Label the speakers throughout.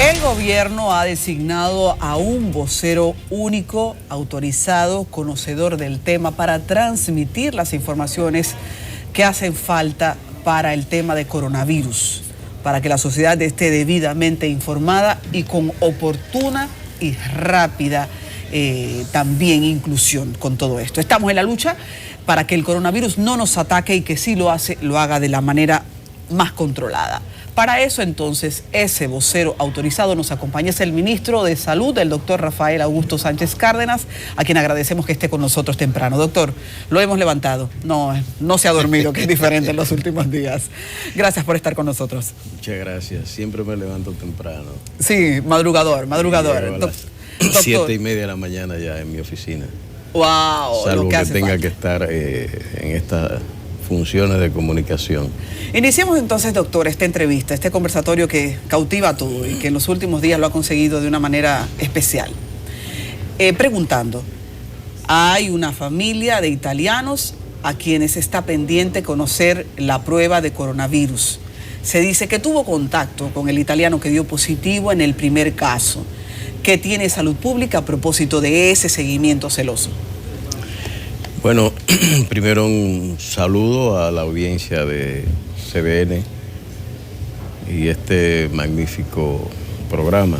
Speaker 1: El gobierno ha designado a un vocero único, autorizado, conocedor del tema para transmitir las informaciones que hacen falta para el tema de coronavirus, para que la sociedad esté debidamente informada y con oportuna y rápida también inclusión con todo esto. Estamos en la lucha para que el coronavirus no nos ataque y que si lo hace, lo haga de la manera más controlada. Para eso, entonces, ese vocero autorizado nos acompaña, es el ministro de Salud, el doctor Rafael Augusto Sánchez Cárdenas, a quien agradecemos que esté con nosotros temprano. Doctor, lo hemos levantado. No se ha dormido, que es diferente en los últimos días. Gracias por estar con nosotros.
Speaker 2: Muchas gracias. Siempre me levanto temprano.
Speaker 1: Sí, madrugador.
Speaker 2: Doctor, 7:30 de la mañana ya en mi oficina.
Speaker 1: Wow.
Speaker 2: Salvo lo que tenga que estar en estas funciones de comunicación.
Speaker 1: Iniciemos entonces, doctor, esta entrevista, este conversatorio que cautiva a todo y que en los últimos días lo ha conseguido de una manera especial. Preguntando, hay una familia de italianos a quienes está pendiente conocer la prueba de coronavirus. Se dice que tuvo contacto con el italiano que dio positivo en el primer caso. ¿Qué tiene Salud Pública a propósito de ese seguimiento celoso?
Speaker 2: Bueno, primero un saludo a la audiencia de CBN y este magnífico programa.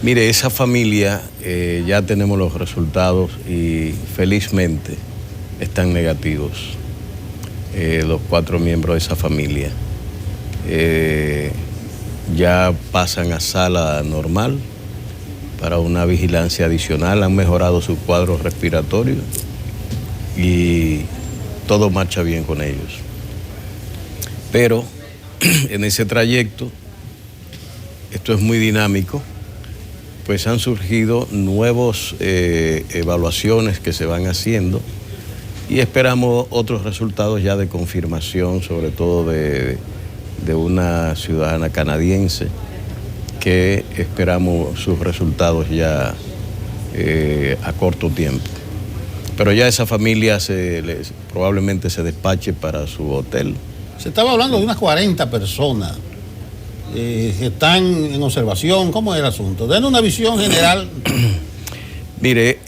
Speaker 2: Mire, esa familia ya tenemos los resultados y felizmente están negativos los 4 miembros de esa familia. Ya pasan a sala normal para una vigilancia adicional, han mejorado su cuadro respiratorio y todo marcha bien con ellos. Pero en ese trayecto, esto es muy dinámico, pues han surgido nuevas evaluaciones que se van haciendo y esperamos otros resultados ya de confirmación, sobre todo de una ciudadana canadiense, que esperamos sus resultados ya a corto tiempo. Pero ya esa familia probablemente se despache para su hotel.
Speaker 3: Se estaba hablando de unas 40 personas que están en observación. ¿Cómo es el asunto? Den una visión general.
Speaker 2: Mire,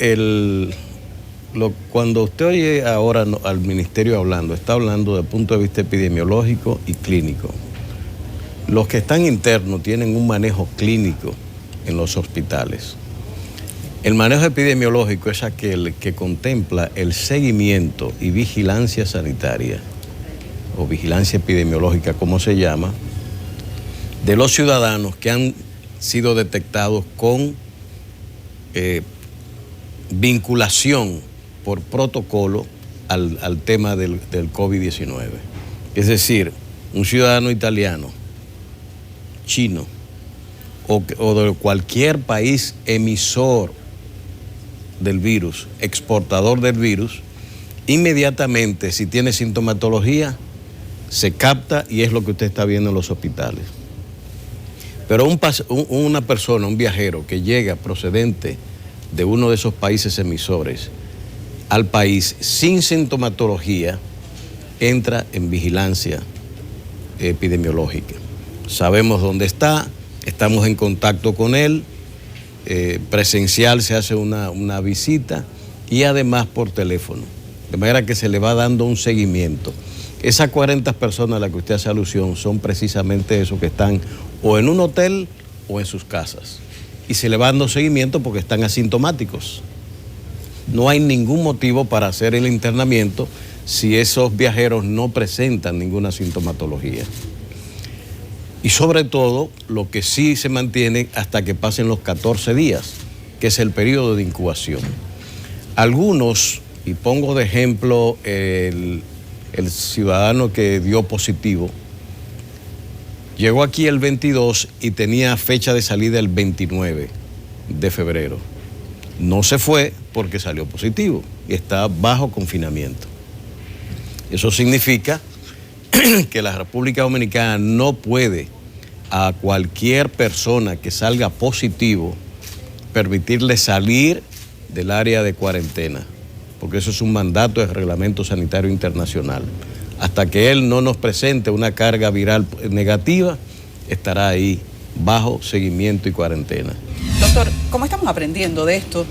Speaker 2: cuando usted oye ahora al ministerio hablando, está hablando desde el punto de vista epidemiológico y clínico. Los que están internos tienen un manejo clínico en los hospitales. El manejo epidemiológico es aquel que contempla el seguimiento y vigilancia sanitaria, o vigilancia epidemiológica, como se llama, de los ciudadanos que han sido detectados con vinculación por protocolo al tema del COVID-19. Es decir, un ciudadano italiano, chino o de cualquier país emisor del virus, exportador del virus, inmediatamente, si tiene sintomatología, se capta y es lo que usted está viendo en los hospitales. Pero una persona, un viajero que llega procedente de uno de esos países emisores al país sin sintomatología, entra en vigilancia epidemiológica. Sabemos dónde está, estamos en contacto con él, presencial se hace una visita y además por teléfono, de manera que se le va dando un seguimiento. Esas 40 personas a las que usted hace alusión son precisamente esos que están o en un hotel o en sus casas y se le va dando seguimiento porque están asintomáticos. No hay ningún motivo para hacer el internamiento si esos viajeros no presentan ninguna sintomatología. Y sobre todo, lo que sí se mantiene hasta que pasen los 14 días, que es el periodo de incubación. Algunos, y pongo de ejemplo el ciudadano que dio positivo, llegó aquí el 22 y tenía fecha de salida el 29 de febrero. No se fue porque salió positivo y está bajo confinamiento. Eso significa que la República Dominicana no puede a cualquier persona que salga positivo permitirle salir del área de cuarentena, porque eso es un mandato del Reglamento Sanitario Internacional. Hasta que él no nos presente una carga viral negativa, estará ahí bajo seguimiento y cuarentena.
Speaker 1: Doctor, como estamos aprendiendo de esto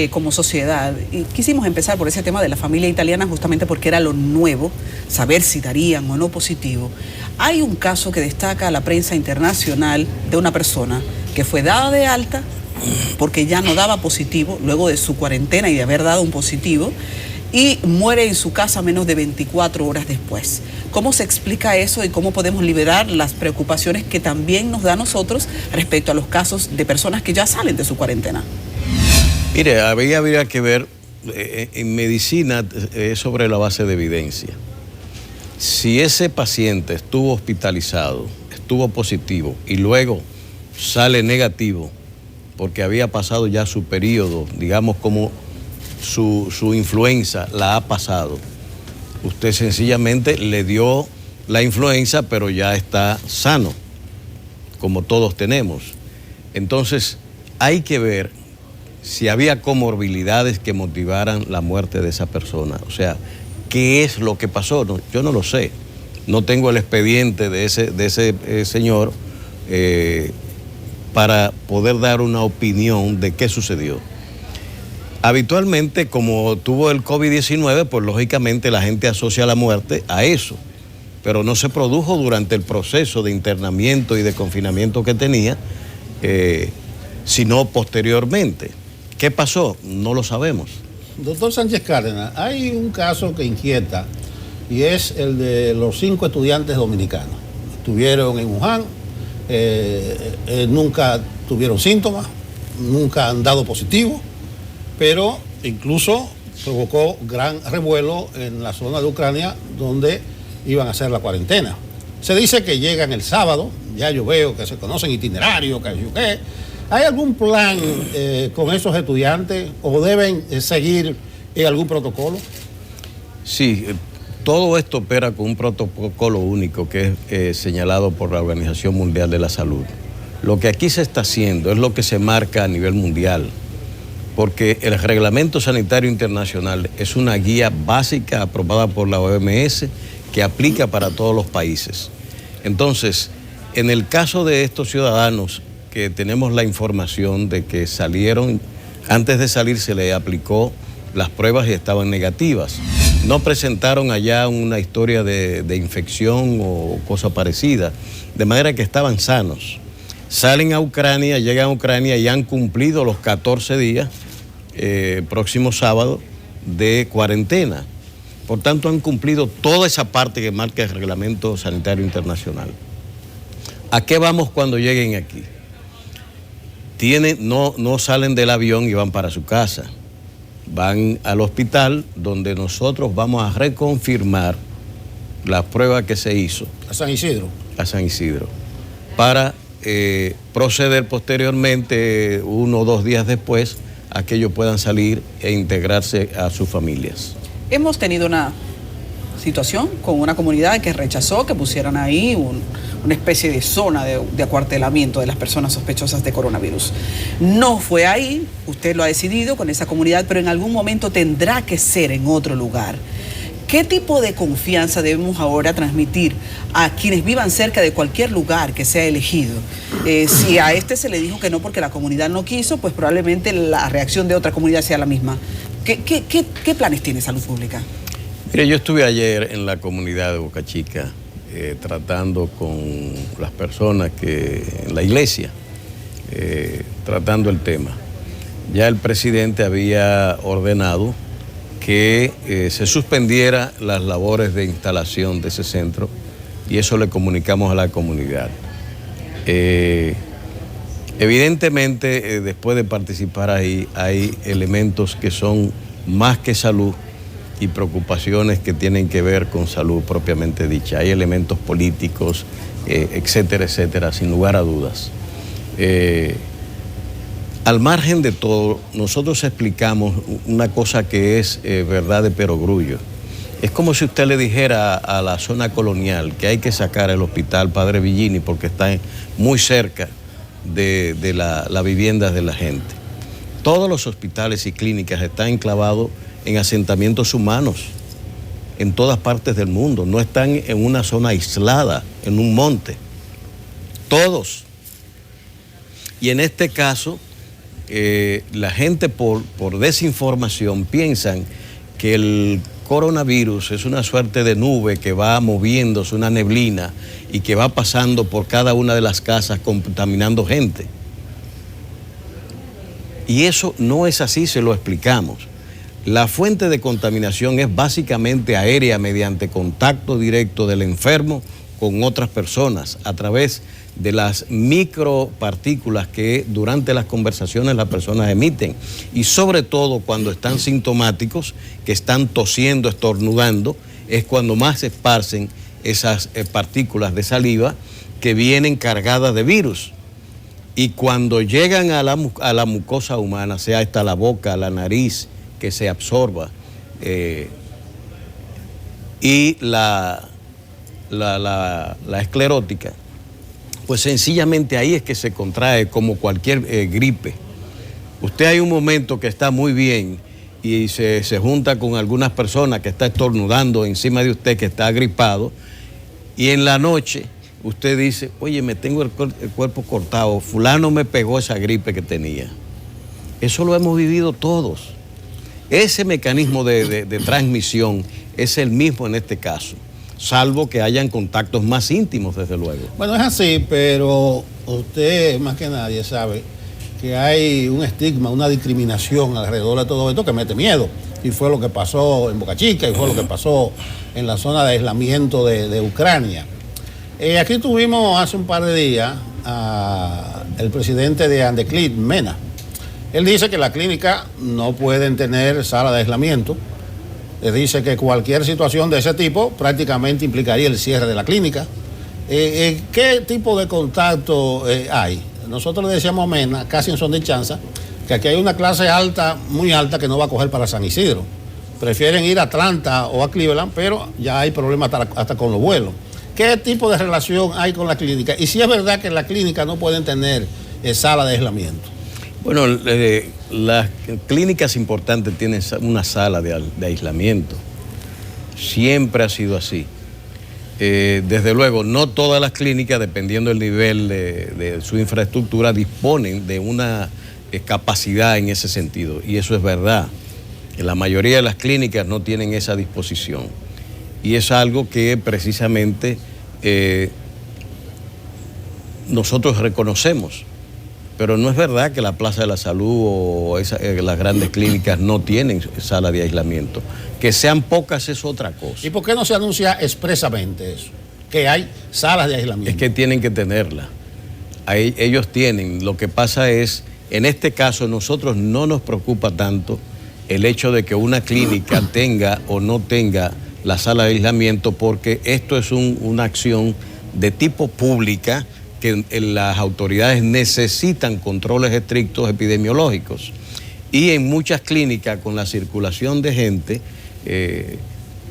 Speaker 1: como sociedad, y quisimos empezar por ese tema de la familia italiana justamente porque era lo nuevo, saber si darían o no positivo. Hay un caso que destaca a la prensa internacional de una persona que fue dada de alta porque ya no daba positivo, luego de su cuarentena y de haber dado un positivo, y muere en su casa menos de 24 horas después. ¿Cómo se explica eso y cómo podemos liberar las preocupaciones que también nos da a nosotros respecto a los casos de personas que ya salen de su cuarentena?
Speaker 2: Mire, habría que ver, en medicina es sobre la base de evidencia. Si ese paciente estuvo hospitalizado, estuvo positivo y luego sale negativo porque había pasado ya su periodo, digamos como su influenza la ha pasado, usted sencillamente le dio la influenza, pero ya está sano, como todos tenemos. Entonces, hay que ver si había comorbilidades que motivaran la muerte de esa persona. O sea, ¿qué es lo que pasó? No, yo no lo sé. No tengo el expediente de ese señor para poder dar una opinión de qué sucedió. Habitualmente, como tuvo el COVID-19, pues lógicamente la gente asocia la muerte a eso, pero no se produjo durante el proceso de internamiento y de confinamiento que tenía, sino posteriormente. ¿Qué pasó? No lo sabemos.
Speaker 3: Doctor Sánchez Cárdenas, hay un caso que inquieta y es el de los 5 estudiantes dominicanos. Estuvieron en Wuhan, nunca tuvieron síntomas, nunca han dado positivo, pero incluso provocó gran revuelo en la zona de Ucrania donde iban a hacer la cuarentena. Se dice que llegan el sábado, ya yo veo que se conocen itinerarios, que ¿hay algún plan con esos estudiantes o deben seguir algún protocolo?
Speaker 2: Sí, todo esto opera con un protocolo único que es señalado por la Organización Mundial de la Salud. Lo que aquí se está haciendo es lo que se marca a nivel mundial, porque el Reglamento Sanitario Internacional es una guía básica aprobada por la OMS que aplica para todos los países. Entonces, en el caso de estos ciudadanos que tenemos la información de que salieron, antes de salir se les aplicó las pruebas y estaban negativas. No presentaron allá una historia de infección o cosa parecida, de manera que estaban sanos. Salen a Ucrania, llegan a Ucrania y han cumplido los 14 días, próximo sábado, de cuarentena. Por tanto, han cumplido toda esa parte que marca el Reglamento Sanitario Internacional. ¿A qué vamos cuando lleguen aquí? No salen del avión y van para su casa. Van al hospital donde nosotros vamos a reconfirmar la prueba que se hizo.
Speaker 3: ¿A San Isidro?
Speaker 2: A San Isidro. Para proceder posteriormente, 1 o 2 días después, a que ellos puedan salir e integrarse a sus familias.
Speaker 1: Hemos tenido una situación con una comunidad que rechazó que pusieran ahí una especie de zona de acuartelamiento de las personas sospechosas de coronavirus. No fue ahí, usted lo ha decidido con esa comunidad, pero en algún momento tendrá que ser en otro lugar. ¿Qué tipo de confianza debemos ahora transmitir a quienes vivan cerca de cualquier lugar que sea elegido? Si a este se le dijo que no porque la comunidad no quiso, pues probablemente la reacción de otra comunidad sea la misma. ¿Qué planes tiene Salud Pública?
Speaker 2: Mire, yo estuve ayer en la comunidad de Boca Chica tratando con las personas en la iglesia, tratando el tema. Ya el presidente había ordenado que se suspendiera las labores de instalación de ese centro y eso le comunicamos a la comunidad. Evidentemente, después de participar ahí, hay elementos que son más que salud y preocupaciones que tienen que ver con salud propiamente dicha. Hay elementos políticos, etcétera, etcétera, sin lugar a dudas. Al margen de todo, nosotros explicamos una cosa que es verdad de perogrullo. Es como si usted le dijera a la zona colonial que hay que sacar el hospital Padre Villini porque está muy cerca de las viviendas de la gente. Todos los hospitales y clínicas están enclavados en asentamientos humanos en todas partes del mundo. No están en una zona aislada, en un monte. Todos. Y en este caso, la gente por desinformación piensan que el coronavirus es una suerte de nube que va moviéndose, una neblina, y que va pasando por cada una de las casas contaminando gente. Y eso no es así, se lo explicamos. La fuente de contaminación es básicamente aérea mediante contacto directo del enfermo con otras personas a través de las micropartículas que durante las conversaciones las personas emiten, y sobre todo cuando están sintomáticos, que están tosiendo, estornudando, es cuando más se esparcen esas partículas de saliva que vienen cargadas de virus. Y cuando llegan a la mucosa humana, sea esta la boca, la nariz, que se absorba, y la esclerótica, pues sencillamente ahí es que se contrae como cualquier gripe. Usted hay un momento que está muy bien y se junta con algunas personas que está estornudando encima de usted, que está agripado, y en la noche usted dice, oye, me tengo el cuerpo cortado, fulano me pegó esa gripe que tenía. Eso lo hemos vivido todos. Ese mecanismo de transmisión es el mismo en este caso, salvo que hayan contactos más íntimos, desde luego.
Speaker 3: Bueno, es así, pero usted más que nadie sabe que hay un estigma, una discriminación alrededor de todo esto que mete miedo. Y fue lo que pasó en Boca Chica, y fue lo que pasó en la zona de aislamiento de Ucrania. Aquí tuvimos hace un par de días al presidente de Andeclid, Mena. Él dice que las clínicas no pueden tener sala de aislamiento. Dice que cualquier situación de ese tipo prácticamente implicaría el cierre de la clínica. ¿Qué tipo de contacto hay? Nosotros le decíamos a Mena, casi en son de chanza, que aquí hay una clase alta, muy alta, que no va a coger para San Isidro. Prefieren ir a Atlanta o a Cleveland, pero ya hay problemas hasta con los vuelos. ¿Qué tipo de relación hay con la clínica? Y si es verdad que las clínicas no pueden tener sala de aislamiento.
Speaker 2: Bueno, las clínicas importantes tienen una sala de aislamiento. Siempre ha sido así. Desde luego, no todas las clínicas, dependiendo del nivel de su infraestructura, disponen de una capacidad en ese sentido. Y eso es verdad. La mayoría de las clínicas no tienen esa disposición. Y es algo que precisamente nosotros reconocemos. Pero no es verdad que la Plaza de la Salud o las grandes clínicas no tienen sala de aislamiento. Que sean pocas es otra cosa.
Speaker 3: ¿Y por qué no se anuncia expresamente eso? Que hay salas de aislamiento.
Speaker 2: Es que tienen que tenerla. Ellos tienen. Lo que pasa es, en este caso, nosotros no nos preocupa tanto el hecho de que una clínica tenga o no tenga la sala de aislamiento, porque esto es una acción de tipo pública, que las autoridades necesitan controles estrictos epidemiológicos. Y en muchas clínicas, con la circulación de gente,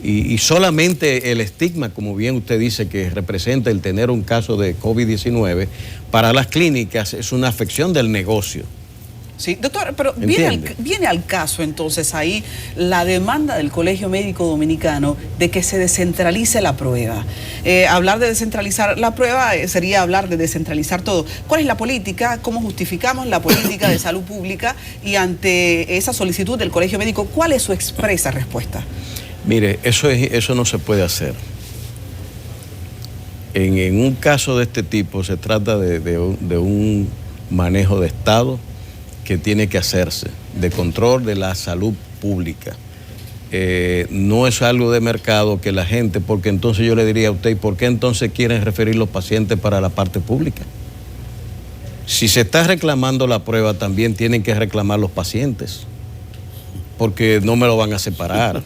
Speaker 2: y solamente el estigma, como bien usted dice, que representa el tener un caso de COVID-19, para las clínicas es una afección del negocio.
Speaker 1: Sí, doctor, pero viene al caso entonces ahí la demanda del Colegio Médico Dominicano de que se descentralice la prueba. Hablar de descentralizar la prueba sería hablar de descentralizar todo. ¿Cuál es la política? ¿Cómo justificamos la política de salud pública? Y ante esa solicitud del Colegio Médico, ¿cuál es su expresa respuesta?
Speaker 2: Mire, eso no se puede hacer. En un caso de este tipo se trata de un manejo de Estado que tiene que hacerse, de control de la salud pública. No es algo de mercado que la gente, porque entonces yo le diría a usted, ¿por qué entonces quieren referir los pacientes para la parte pública? Si se está reclamando la prueba, también tienen que reclamar los pacientes, porque no me lo van a separar.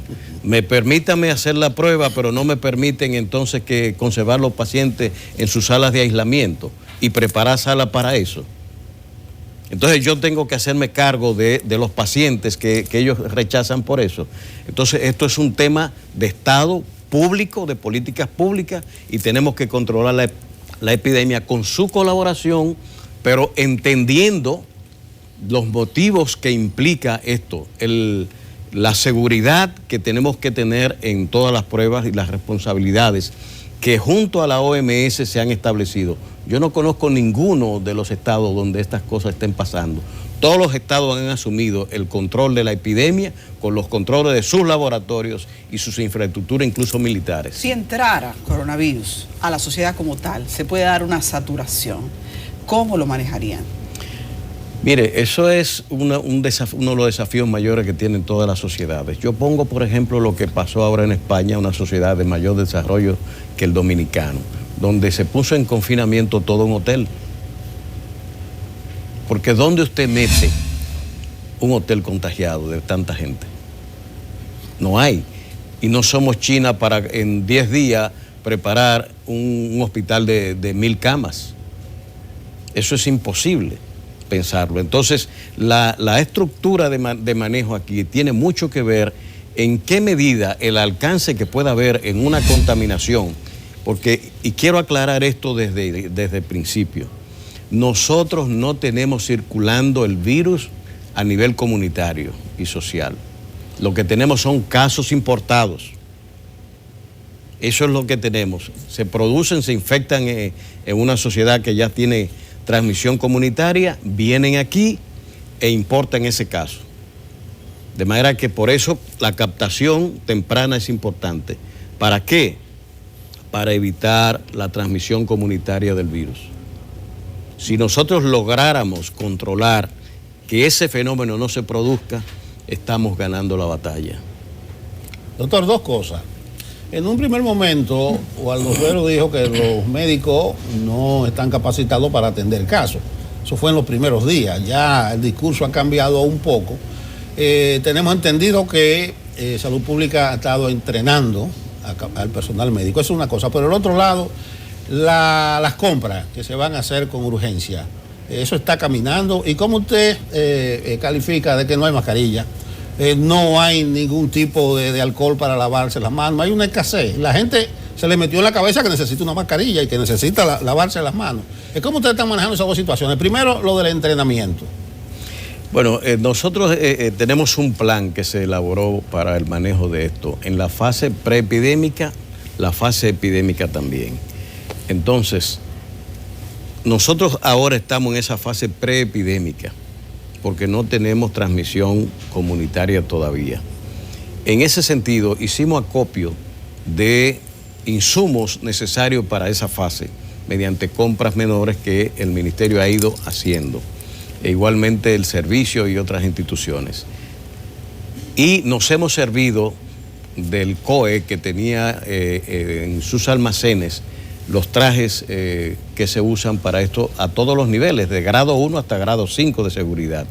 Speaker 2: Permítame hacer la prueba, pero no me permiten entonces que conservar los pacientes en sus salas de aislamiento y preparar salas para eso. Entonces yo tengo que hacerme cargo de los pacientes que ellos rechazan por eso. Entonces esto es un tema de Estado público, de políticas públicas, y tenemos que controlar la epidemia con su colaboración, pero entendiendo los motivos que implica esto, la seguridad que tenemos que tener en todas las pruebas y las responsabilidades que junto a la OMS se han establecido. Yo no conozco ninguno de los estados donde estas cosas estén pasando. Todos los estados han asumido el control de la epidemia con los controles de sus laboratorios y sus infraestructuras, incluso militares.
Speaker 1: Si entrara coronavirus a la sociedad como tal, se puede dar una saturación. ¿Cómo lo manejarían?
Speaker 2: Mire, eso es uno de los desafíos mayores que tienen todas las sociedades. Yo pongo, por ejemplo, lo que pasó ahora en España, una sociedad de mayor desarrollo que el dominicano, donde se puso en confinamiento todo un hotel. Porque ¿dónde usted mete un hotel contagiado de tanta gente? No hay. Y no somos China para en 10 días preparar un hospital de 1000 camas. Eso es imposible pensarlo. Entonces, la estructura de manejo aquí tiene mucho que ver en qué medida el alcance que pueda haber en una contaminación, porque, y quiero aclarar esto desde el principio, nosotros no tenemos circulando el virus a nivel comunitario y social. Lo que tenemos son casos importados. Eso es lo que tenemos. Se producen, se infectan en una sociedad que ya tiene transmisión comunitaria, vienen aquí e importan ese caso. De manera que por eso la captación temprana es importante. ¿Para qué? Para evitar la transmisión comunitaria del virus. Si nosotros lográramos controlar que ese fenómeno no se produzca, estamos ganando la batalla.
Speaker 3: Doctor, dos cosas. En un primer momento, Waldo dijo que los médicos no están capacitados para atender casos. Eso fue en los primeros días. Ya el discurso ha cambiado un poco. Tenemos entendido que Salud Pública ha estado entrenando al personal médico. Eso es una cosa. Pero el otro lado, las compras que se van a hacer con urgencia, eso está caminando. ¿Y cómo usted califica de que no hay mascarilla? No hay ningún tipo de alcohol para lavarse las manos, hay una escasez. La gente se le metió en la cabeza que necesita una mascarilla y que necesita lavarse las manos. ¿Cómo ustedes están manejando esas dos situaciones? Primero, lo del entrenamiento.
Speaker 2: Bueno, nosotros tenemos un plan que se elaboró para el manejo de esto, en la fase preepidémica, la fase epidémica también. Entonces, nosotros ahora estamos en esa fase preepidémica, porque no tenemos transmisión comunitaria todavía. En ese sentido, hicimos acopio de insumos necesarios para esa fase, mediante compras menores que el Ministerio ha ido haciendo, e igualmente el servicio y otras instituciones. Y nos hemos servido del COE, que tenía en sus almacenes los trajes que se usan para esto a todos los niveles, de grado 1 hasta grado 5 de seguridad.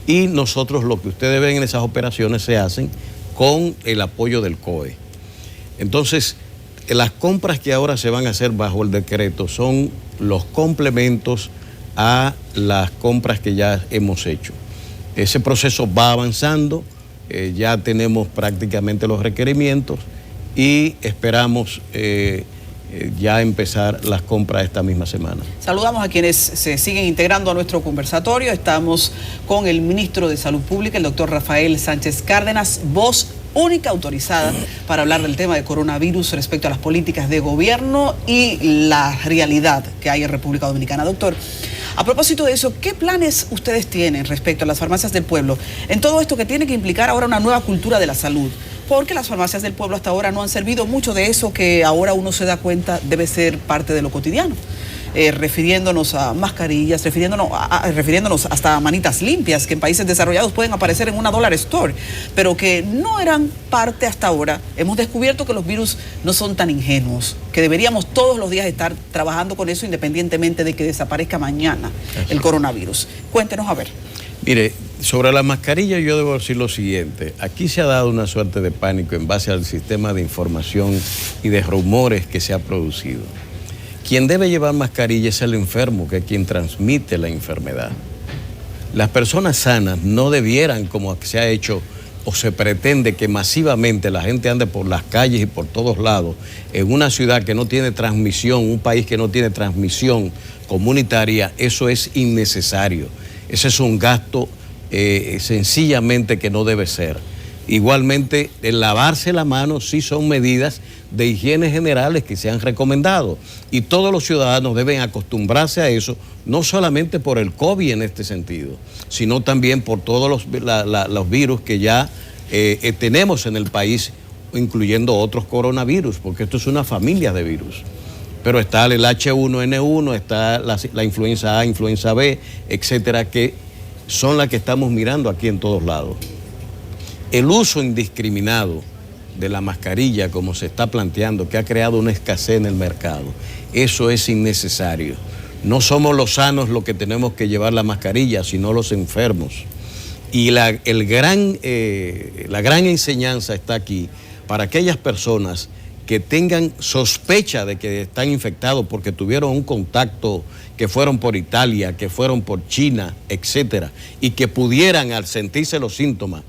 Speaker 2: Y nosotros, lo que ustedes ven en esas operaciones, se hacen con el apoyo del COE. Entonces, las compras que ahora se van a hacer bajo el decreto son los complementos a las compras que ya hemos hecho. Ese proceso va avanzando, ya tenemos prácticamente los requerimientos y esperamos ya empezar las compras esta misma semana. Saludamos a quienes se siguen integrando a nuestro conversatorio. Estamos con el ministro de Salud Pública, el doctor Rafael Sánchez Cárdenas, voz única autorizada para hablar del tema de coronavirus respecto a las políticas de gobierno y la realidad que hay en República Dominicana. Doctor, a propósito de eso, ¿qué planes ustedes tienen respecto a las farmacias del pueblo en todo esto que tiene que implicar ahora una nueva cultura de la salud? Porque las farmacias del pueblo hasta ahora no han servido mucho de eso que ahora uno se da cuenta debe ser parte de lo cotidiano. Refiriéndonos a mascarillas, refiriéndonos hasta a manitas limpias, que en países desarrollados pueden aparecer en una dollar store, pero que no eran parte hasta ahora. Hemos descubierto que los virus no son tan ingenuos, que deberíamos todos los días estar trabajando con eso independientemente de que desaparezca mañana el coronavirus. Cuéntenos a ver. Mire, sobre la mascarilla yo debo decir lo siguiente. Aquí se ha dado una suerte de pánico en base al sistema de información y de rumores que se ha producido. Quien debe llevar mascarilla es el enfermo, que es quien transmite la enfermedad. Las personas sanas no debieran, como se ha hecho o se pretende, que masivamente la gente ande por las calles y por todos lados en una ciudad que no tiene transmisión, un país que no tiene transmisión comunitaria. Eso es innecesario. Ese es un gasto sencillamente que no debe ser. Igualmente, el lavarse la mano sí son medidas de higiene generales que se han recomendado. Y todos los ciudadanos deben acostumbrarse a eso, no solamente por el COVID en este sentido, sino también por todos los virus que ya tenemos en el país, incluyendo otros coronavirus, porque esto es una familia de virus. Pero está el H1N1, está la influenza A, influenza B, etcétera, que son las que estamos mirando aquí en todos lados. El uso indiscriminado de la mascarilla, como se está planteando, que ha creado una escasez en el mercado, eso es innecesario. No somos los sanos los que tenemos que llevar la mascarilla, sino los enfermos. Y la gran enseñanza está aquí para aquellas personas que tengan sospecha de que están infectados porque tuvieron un contacto, que fueron por Italia, que fueron por China, etcétera, y que pudieran, al sentirse los síntomas,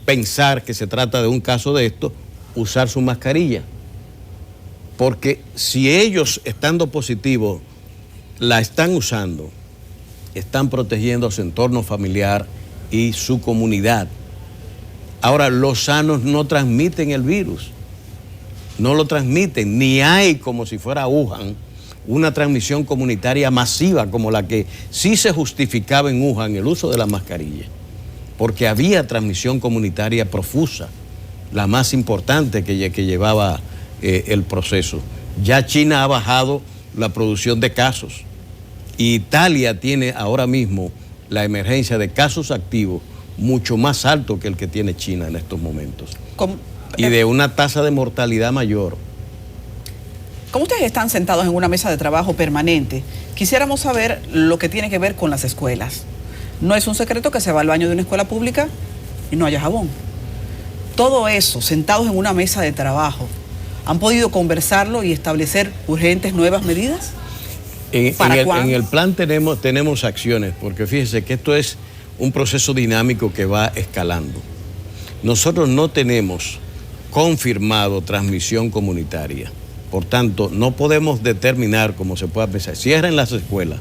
Speaker 2: pensar que se trata de un caso de esto, usar su mascarilla. Porque si ellos, estando positivos, la están usando, están protegiendo su entorno familiar y su comunidad. Ahora, los sanos no transmiten el virus. No lo transmiten, ni hay, como si fuera Wuhan, una transmisión comunitaria masiva como la que sí se justificaba en Wuhan el uso de la mascarilla, porque había transmisión comunitaria profusa, la más importante que llevaba el proceso. Ya China ha bajado la producción de casos. Y Italia tiene ahora mismo la emergencia de casos activos mucho más alto que el que tiene China en estos momentos. Y de una tasa de mortalidad mayor.
Speaker 1: Como ustedes están sentados en una mesa de trabajo permanente, quisiéramos saber lo que tiene que ver con las escuelas. No es un secreto que se va al baño de una escuela pública y no haya jabón. Todo eso, sentados en una mesa de trabajo, ¿han podido conversarlo y establecer urgentes nuevas medidas?
Speaker 2: En el plan tenemos acciones, porque fíjense que esto es un proceso dinámico que va escalando. Nosotros no tenemos confirmado transmisión comunitaria. Por tanto, no podemos determinar cómo se pueda pensar. Cierren las escuelas.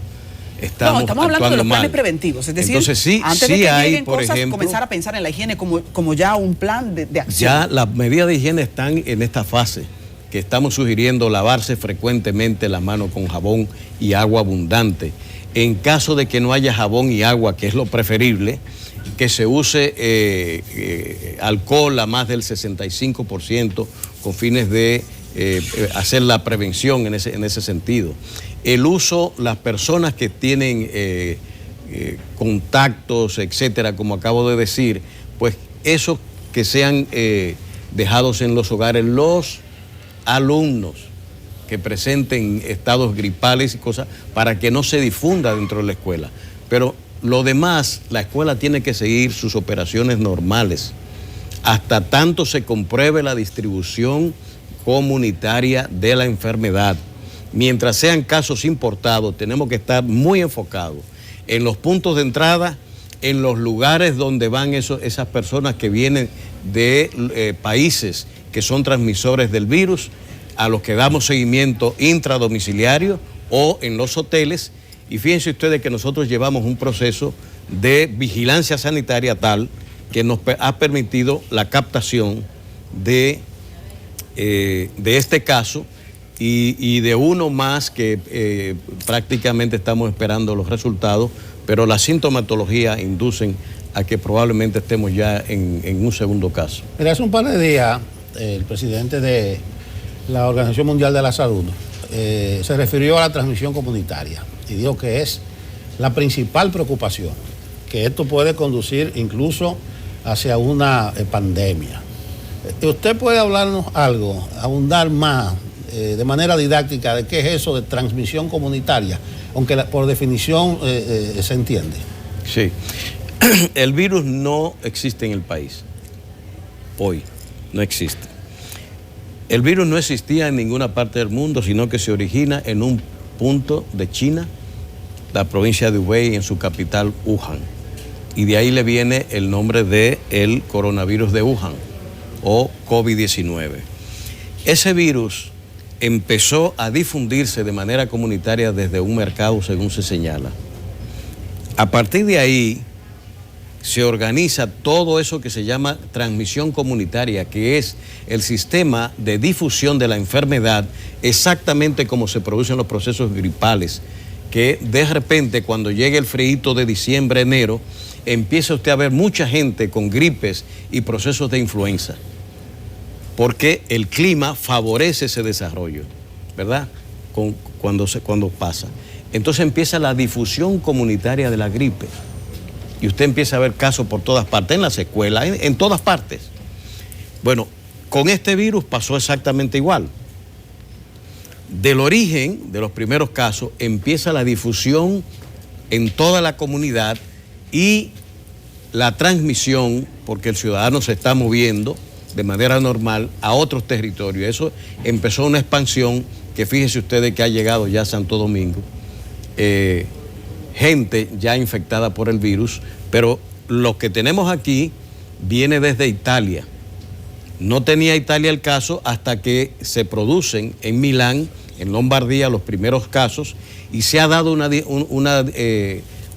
Speaker 2: Estamos
Speaker 1: hablando de los planes
Speaker 2: mal.
Speaker 1: Preventivos. Es decir,
Speaker 2: entonces, sí,
Speaker 1: antes
Speaker 2: sí
Speaker 1: de que
Speaker 2: hay,
Speaker 1: lleguen
Speaker 2: por
Speaker 1: cosas,
Speaker 2: ejemplo,
Speaker 1: comenzar a pensar en la higiene como ya un plan de acción.
Speaker 2: Ya las medidas de higiene están en esta fase, que estamos sugiriendo lavarse frecuentemente las manos con jabón y agua abundante. En caso de que no haya jabón y agua, que es lo preferible, que se use alcohol a más del 65% con fines de hacer la prevención en ese sentido. El uso, las personas que tienen contactos, etcétera, como acabo de decir, pues esos que sean dejados en los hogares, los alumnos que presenten estados gripales y cosas, para que no se difunda dentro de la escuela. Pero lo demás, la escuela tiene que seguir sus operaciones normales, hasta tanto se compruebe la distribución comunitaria de la enfermedad. Mientras sean casos importados, tenemos que estar muy enfocados en los puntos de entrada, en los lugares donde van esas personas que vienen de países que son transmisores del virus, a los que damos seguimiento intradomiciliario o en los hoteles. Y fíjense ustedes que nosotros llevamos un proceso de vigilancia sanitaria tal que nos ha permitido la captación de este caso y de uno más que prácticamente estamos esperando los resultados, pero la sintomatología inducen a que probablemente estemos ya en un segundo caso.
Speaker 3: Mira, hace un par de días el presidente de la Organización Mundial de la Salud se refirió a la transmisión comunitaria y dijo que es la principal preocupación, que esto puede conducir incluso hacia una pandemia. ¿Usted puede hablarnos algo, abundar más de manera didáctica de qué es eso de transmisión comunitaria, aunque por definición se entiende?
Speaker 2: Sí, el virus no existe en el país, hoy no existe. El virus no existía en ninguna parte del mundo, sino que se origina en un punto de China, la provincia de Hubei, en su capital, Wuhan. Y de ahí le viene el nombre del coronavirus de Wuhan, o COVID-19. Ese virus empezó a difundirse de manera comunitaria desde un mercado, según se señala. A partir de ahí, se organiza todo eso que se llama transmisión comunitaria, que es el sistema de difusión de la enfermedad, exactamente como se producen los procesos gripales, que de repente cuando llegue el frío de diciembre, enero, empieza usted a ver mucha gente con gripes y procesos de influenza, porque el clima favorece ese desarrollo, ¿verdad? Cuando pasa. Entonces empieza la difusión comunitaria de la gripe. Y usted empieza a ver casos por todas partes, en las escuelas, en todas partes. Bueno, con este virus pasó exactamente igual. Del origen de los primeros casos empieza la difusión en toda la comunidad y la transmisión, porque el ciudadano se está moviendo de manera normal a otros territorios. Eso empezó una expansión que fíjense ustedes que ha llegado ya a Santo Domingo. Gente ya infectada por el virus, pero lo que tenemos aquí viene desde Italia. No tenía Italia el caso hasta que se producen en Milán, en Lombardía, los primeros casos, y se ha dado una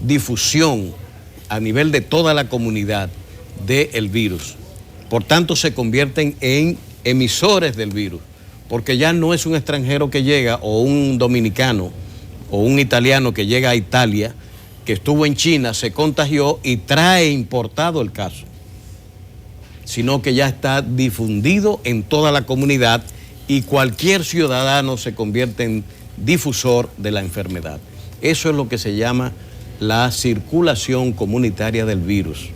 Speaker 2: difusión a nivel de toda la comunidad del virus. Por tanto, se convierten en emisores del virus, porque ya no es un extranjero que llega, o un dominicano, o un italiano que llega a Italia, que estuvo en China, se contagió y trae importado el caso, sino que ya está difundido en toda la comunidad y cualquier ciudadano se convierte en difusor de la enfermedad. Eso es lo que se llama la circulación comunitaria del virus.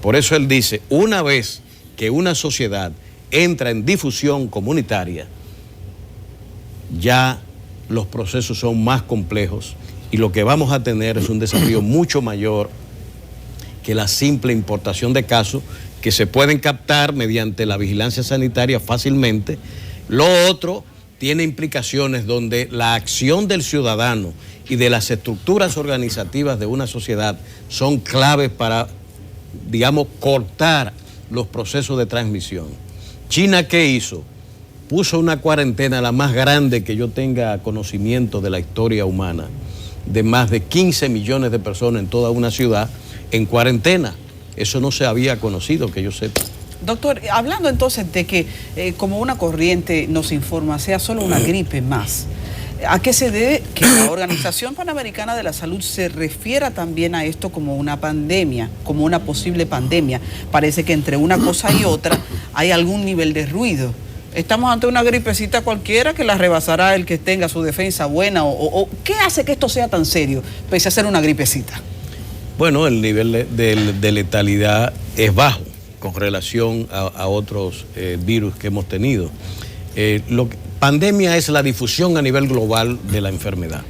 Speaker 2: Por eso él dice, una vez que una sociedad entra en difusión comunitaria, ya los procesos son más complejos y lo que vamos a tener es un desafío mucho mayor que la simple importación de casos que se pueden captar mediante la vigilancia sanitaria fácilmente. Lo otro tiene implicaciones donde la acción del ciudadano y de las estructuras organizativas de una sociedad son claves para, digamos, cortar los procesos de transmisión. China, ¿qué hizo? Puso una cuarentena, la más grande que yo tenga conocimiento de la historia humana, de más de 15 millones de personas en toda una ciudad en cuarentena. Eso no se había conocido, que yo sepa.
Speaker 1: Doctor, hablando entonces de que como una corriente nos informa, sea solo una gripe más, ¿a qué se debe que la Organización Panamericana de la Salud se refiera también a esto como una pandemia, como una posible pandemia? Parece que entre una cosa y otra hay algún nivel de ruido. Estamos ante una gripecita cualquiera que la rebasará el que tenga su defensa buena, o ¿qué hace que esto sea tan serio, pese a ser una gripecita?
Speaker 2: Bueno, el nivel de letalidad es bajo con relación a otros virus que hemos tenido. Pandemia es la difusión a nivel global de la enfermedad.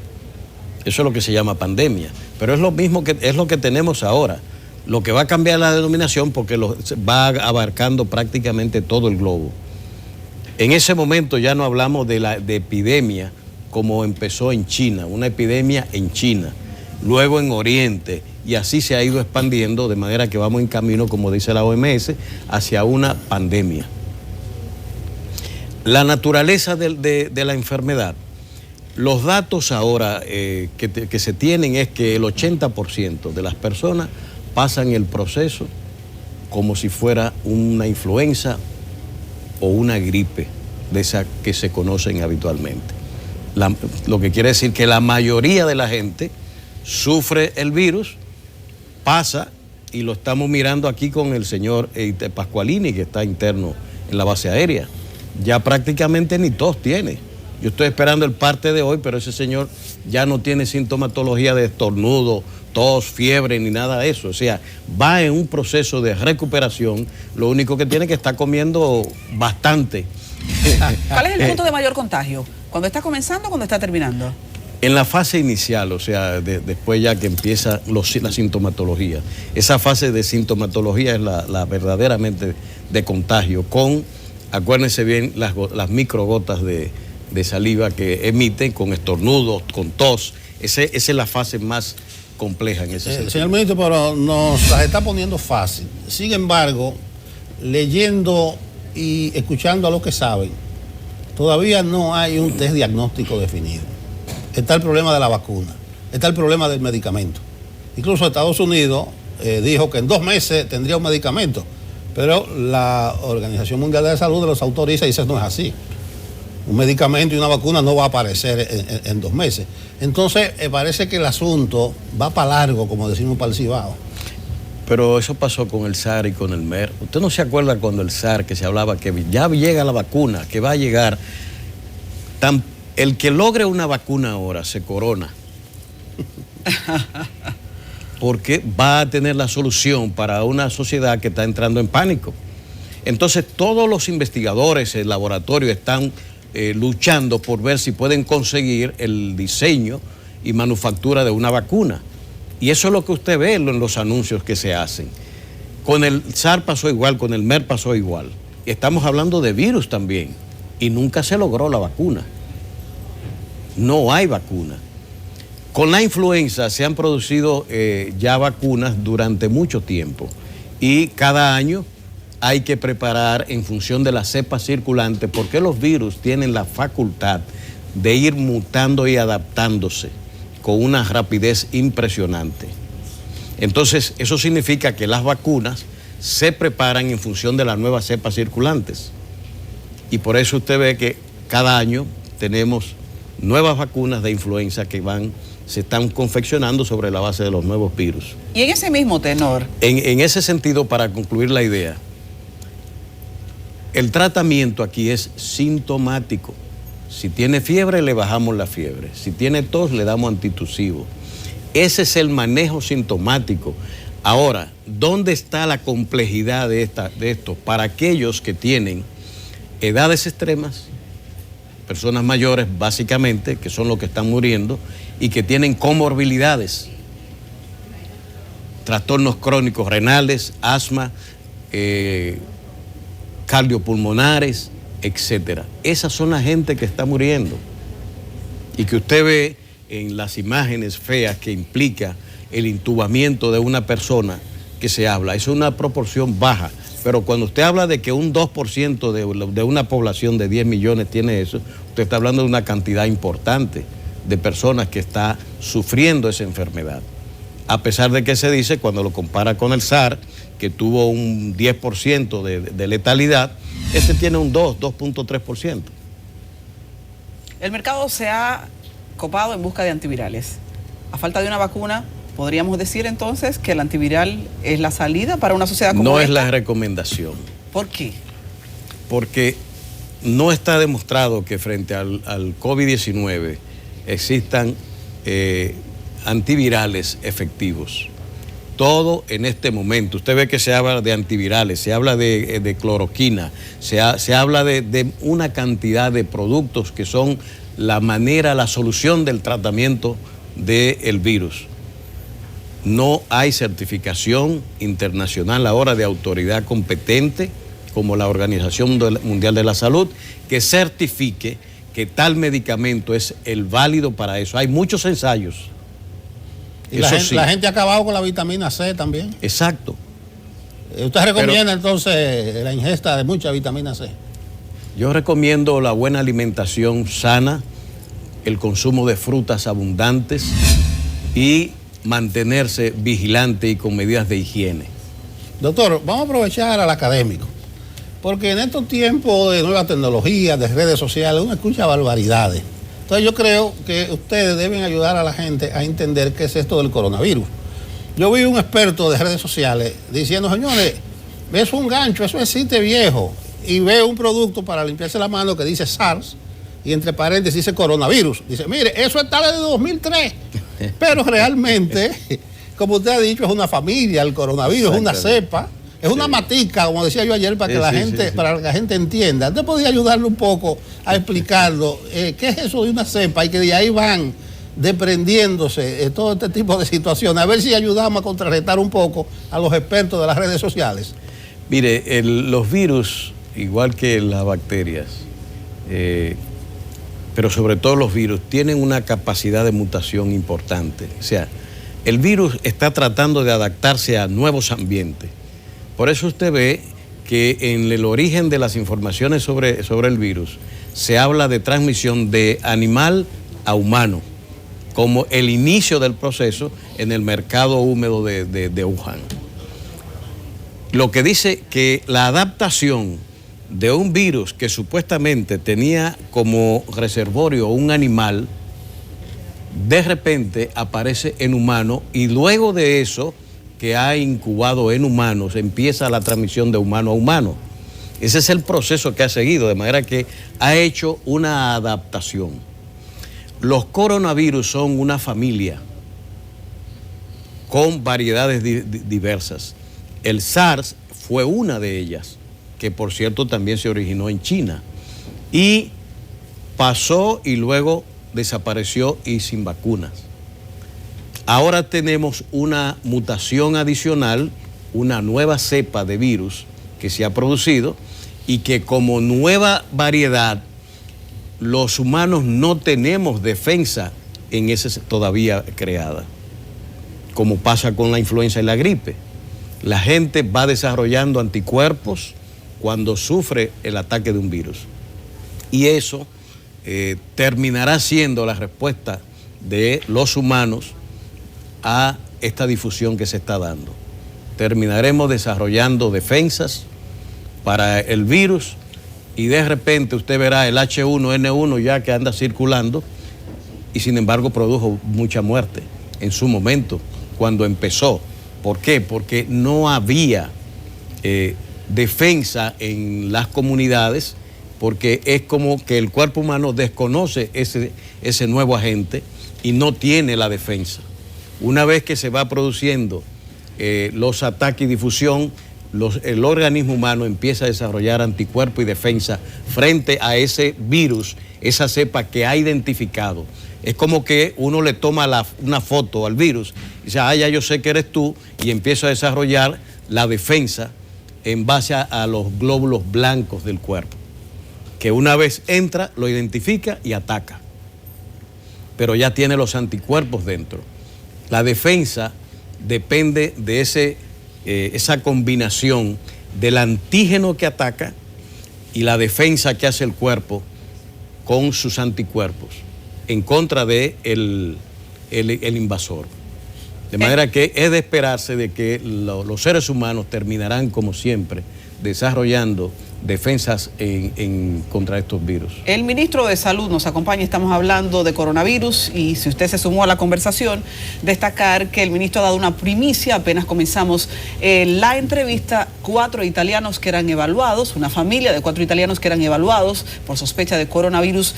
Speaker 2: Eso es lo que se llama pandemia. Pero es lo mismo que es lo que tenemos ahora. Lo que va a cambiar la denominación porque va abarcando prácticamente todo el globo. En ese momento ya no hablamos de epidemia como empezó en China, una epidemia en China, luego en Oriente, y así se ha ido expandiendo, de manera que vamos en camino, como dice la OMS, hacia una pandemia. La naturaleza de la enfermedad, los datos ahora que se tienen es que el 80% de las personas pasan el proceso como si fuera una influenza o una gripe de esas que se conocen habitualmente. Lo que quiere decir que la mayoría de la gente sufre el virus, pasa, y lo estamos mirando aquí con el señor Pascualini, que está interno en la base aérea. Ya prácticamente ni tos tiene. Yo estoy esperando el parte de hoy, pero ese señor ya no tiene sintomatología de estornudo, tos, fiebre, ni nada de eso. O sea, va en un proceso de recuperación. Lo único que tiene es que está comiendo bastante.
Speaker 1: ¿Cuál es el punto de mayor contagio? ¿Cuando está comenzando o cuando está terminando?
Speaker 2: En la fase inicial, o sea, después ya que empieza la sintomatología. Esa fase de sintomatología es la verdaderamente de contagio, acuérdense bien, las microgotas de saliva que emiten con estornudos, con tos. Esa es la fase más compleja en ese sentido.
Speaker 3: Señor ministro, pero nos las está poniendo fácil. Sin embargo, leyendo y escuchando a los que saben, todavía no hay un test diagnóstico definido. Está el problema de la vacuna, está el problema del medicamento. Incluso Estados Unidos dijo que en 2 meses tendría un medicamento, pero la Organización Mundial de la Salud los autoriza y dice no es así. Un medicamento y una vacuna no va a aparecer en 2 meses. Entonces, parece que el asunto va para largo, como decimos para el Cibao.
Speaker 2: Pero eso pasó con el SAR y con el MER. ¿Usted no se acuerda cuando el SAR, que se hablaba que ya llega la vacuna, que va a llegar? El que logre una vacuna ahora se corona. Porque va a tener la solución para una sociedad que está entrando en pánico. Entonces, todos los investigadores, el laboratorio, están luchando por ver si pueden conseguir el diseño y manufactura de una vacuna. Y eso es lo que usted ve en los anuncios que se hacen. Con el SAR pasó igual, con el MER pasó igual. Estamos hablando de virus también. Y nunca se logró la vacuna. No hay vacuna. Con la influenza se han producido ya vacunas durante mucho tiempo. Y cada año hay que preparar en función de la cepa circulante, porque los virus tienen la facultad de ir mutando y adaptándose con una rapidez impresionante. Entonces, eso significa que las vacunas se preparan en función de las nuevas cepas circulantes. Y por eso usted ve que cada año tenemos nuevas vacunas de influenza que se están confeccionando sobre la base de los nuevos virus.
Speaker 1: Y en ese mismo tenor.
Speaker 2: En ese sentido, para concluir la idea, el tratamiento aquí es sintomático. Si tiene fiebre, le bajamos la fiebre. Si tiene tos, le damos antitusivo. Ese es el manejo sintomático. Ahora, ¿dónde está la complejidad de esto? Para aquellos que tienen edades extremas, personas mayores básicamente, que son los que están muriendo, y que tienen comorbilidades, trastornos crónicos renales, asma, cardiopulmonares, etcétera. Esas son la gente que está muriendo y que usted ve en las imágenes feas que implica el intubamiento de una persona que se habla. Es una proporción baja, pero cuando usted habla de que un 2% de una población de 10 millones tiene eso, usted está hablando de una cantidad importante de personas que está sufriendo esa enfermedad. A pesar de que se dice, cuando lo compara con el SAR, que tuvo un 10% de letalidad, este tiene un 2.3%.
Speaker 1: El mercado se ha copado en busca de antivirales. A falta de una vacuna, ¿podríamos decir entonces que el antiviral es la salida para una sociedad como esta?
Speaker 2: No es la recomendación.
Speaker 1: ¿Por qué?
Speaker 2: Porque no está demostrado que frente al COVID-19 existan antivirales efectivos. Todo en este momento, usted ve que se habla de antivirales, se habla de cloroquina, se habla de una cantidad de productos que son la solución del tratamiento del virus. No hay certificación internacional ahora de autoridad competente, como la Organización Mundial de la Salud, que certifique que tal medicamento es el válido para eso. Hay muchos ensayos.
Speaker 3: Y la gente ha acabado con la vitamina C también.
Speaker 2: Exacto.
Speaker 3: ¿Usted recomienda entonces la ingesta de mucha vitamina C?
Speaker 2: Yo recomiendo la buena alimentación sana, el consumo de frutas abundantes y mantenerse vigilante y con medidas de higiene.
Speaker 3: Doctor, vamos a aprovechar al académico, porque en estos tiempos de nuevas tecnologías, de redes sociales, uno escucha barbaridades. Entonces yo creo que ustedes deben ayudar a la gente a entender qué es esto del coronavirus. Yo vi un experto de redes sociales diciendo, señores, eso es un gancho, eso existe viejo. Y ve un producto para limpiarse la mano que dice SARS y entre paréntesis dice coronavirus. Dice, mire, eso está desde 2003. Pero realmente, como usted ha dicho, es una familia, el coronavirus es una cepa. Es una matica, como decía yo ayer, para que para que la gente entienda. ¿Usted podría ayudarle un poco a explicarlo? ¿Qué es eso de una cepa? Y que de ahí van desprendiéndose todo este tipo de situaciones. A ver si ayudamos a contrarrestar un poco a los expertos de las redes sociales.
Speaker 2: Mire, los virus, igual que las bacterias, pero sobre todo los virus, tienen una capacidad de mutación importante. O sea, el virus está tratando de adaptarse a nuevos ambientes. Por eso usted ve que en el origen de las informaciones sobre el virus se habla de transmisión de animal a humano como el inicio del proceso en el mercado húmedo de Wuhan. Lo que dice que la adaptación de un virus que supuestamente tenía como reservorio un animal, de repente aparece en humano y luego de eso, que ha incubado en humanos, empieza la transmisión de humano a humano. Ese es el proceso que ha seguido, de manera que ha hecho una adaptación. Los coronavirus son una familia con variedades diversas. El SARS fue una de ellas, que por cierto también se originó en China, y pasó y luego desapareció y sin vacunas. Ahora tenemos una mutación adicional, una nueva cepa de virus que se ha producido y que como nueva variedad los humanos no tenemos defensa en ese todavía creada, como pasa con la influenza y la gripe. La gente va desarrollando anticuerpos cuando sufre el ataque de un virus. Y eso terminará siendo la respuesta de los humanos a esta difusión que se está dando. Terminaremos desarrollando defensas para el virus y de repente usted verá el H1N1 ya que anda circulando y sin embargo produjo mucha muerte en su momento cuando empezó. ¿Por qué? Porque no había defensa en las comunidades, porque es como que el cuerpo humano desconoce ese nuevo agente y no tiene la defensa. Una vez que se va produciendo los ataques y difusión, el organismo humano empieza a desarrollar anticuerpos y defensa frente a ese virus, esa cepa que ha identificado. Es como que uno le toma una foto al virus y dice, ya yo sé que eres tú, y empieza a desarrollar la defensa en base a los glóbulos blancos del cuerpo, que una vez entra, lo identifica y ataca, pero ya tiene los anticuerpos dentro. La defensa depende de esa combinación del antígeno que ataca y la defensa que hace el cuerpo con sus anticuerpos en contra de el invasor. De manera que es de esperarse de que los seres humanos terminarán, como siempre, desarrollando defensas contra estos virus.
Speaker 1: El ministro de Salud nos acompaña, estamos hablando de coronavirus y si usted se sumó a la conversación, destacar que el ministro ha dado una primicia, apenas comenzamos la entrevista, 4 italianos que eran evaluados, una familia de 4 italianos que eran evaluados por sospecha de coronavirus,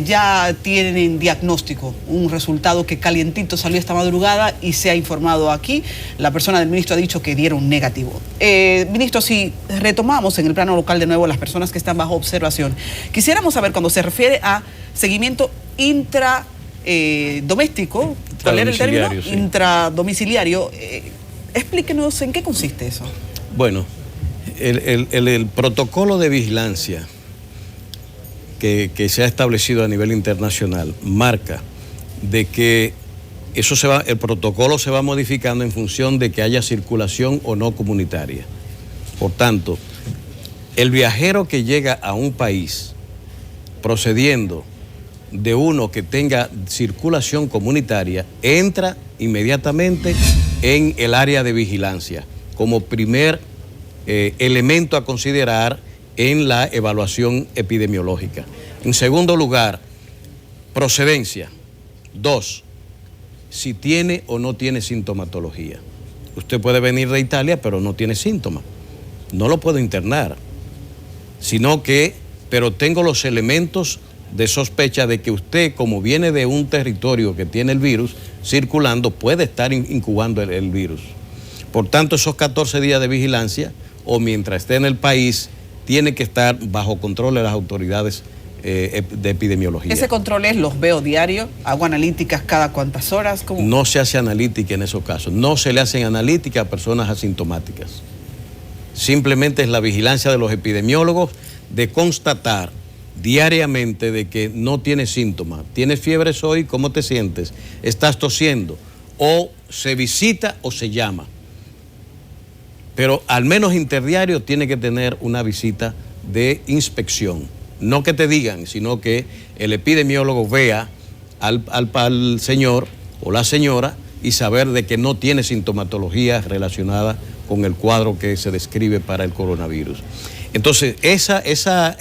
Speaker 1: ya tienen diagnóstico, un resultado que calientito salió esta madrugada y se ha informado aquí. La persona del ministro ha dicho que dieron negativo. Ministro, si retomamos en el plano local de nuevo las personas que están bajo observación, quisiéramos saber cuando se refiere a seguimiento intradoméstico, ¿cuál era el término? Sí. Intradomiciliario. Explíquenos en qué consiste eso.
Speaker 2: Bueno, el protocolo de vigilancia que se ha establecido a nivel internacional marca de que el protocolo se va modificando en función de que haya circulación o no comunitaria. Por tanto, el viajero que llega a un país procediendo de uno que tenga circulación comunitaria entra inmediatamente en el área de vigilancia como primer elemento a considerar en la evaluación epidemiológica. En segundo lugar, procedencia. 2, si tiene o no tiene sintomatología. Usted puede venir de Italia pero no tiene síntomas. No lo puedo internar, pero tengo los elementos de sospecha de que usted, como viene de un territorio que tiene el virus circulando, puede estar incubando el virus. Por tanto, esos 14 días de vigilancia, o mientras esté en el país, tiene que estar bajo control de las autoridades de epidemiología. ¿Ese
Speaker 1: control los veo diario? ¿Hago analíticas cada cuántas horas? ¿Cómo?
Speaker 2: No se hace analítica en esos casos. No se le hacen analítica a personas asintomáticas. Simplemente es la vigilancia de los epidemiólogos de constatar diariamente de que no tienes síntomas. ¿Tienes fiebre hoy? ¿Cómo te sientes? ¿Estás tosiendo? O se visita o se llama. Pero al menos interdiario tiene que tener una visita de inspección. No que te digan, sino que el epidemiólogo vea al señor o la señora y saber de que no tiene sintomatología relacionada con el cuadro que se describe para el coronavirus. Entonces, esa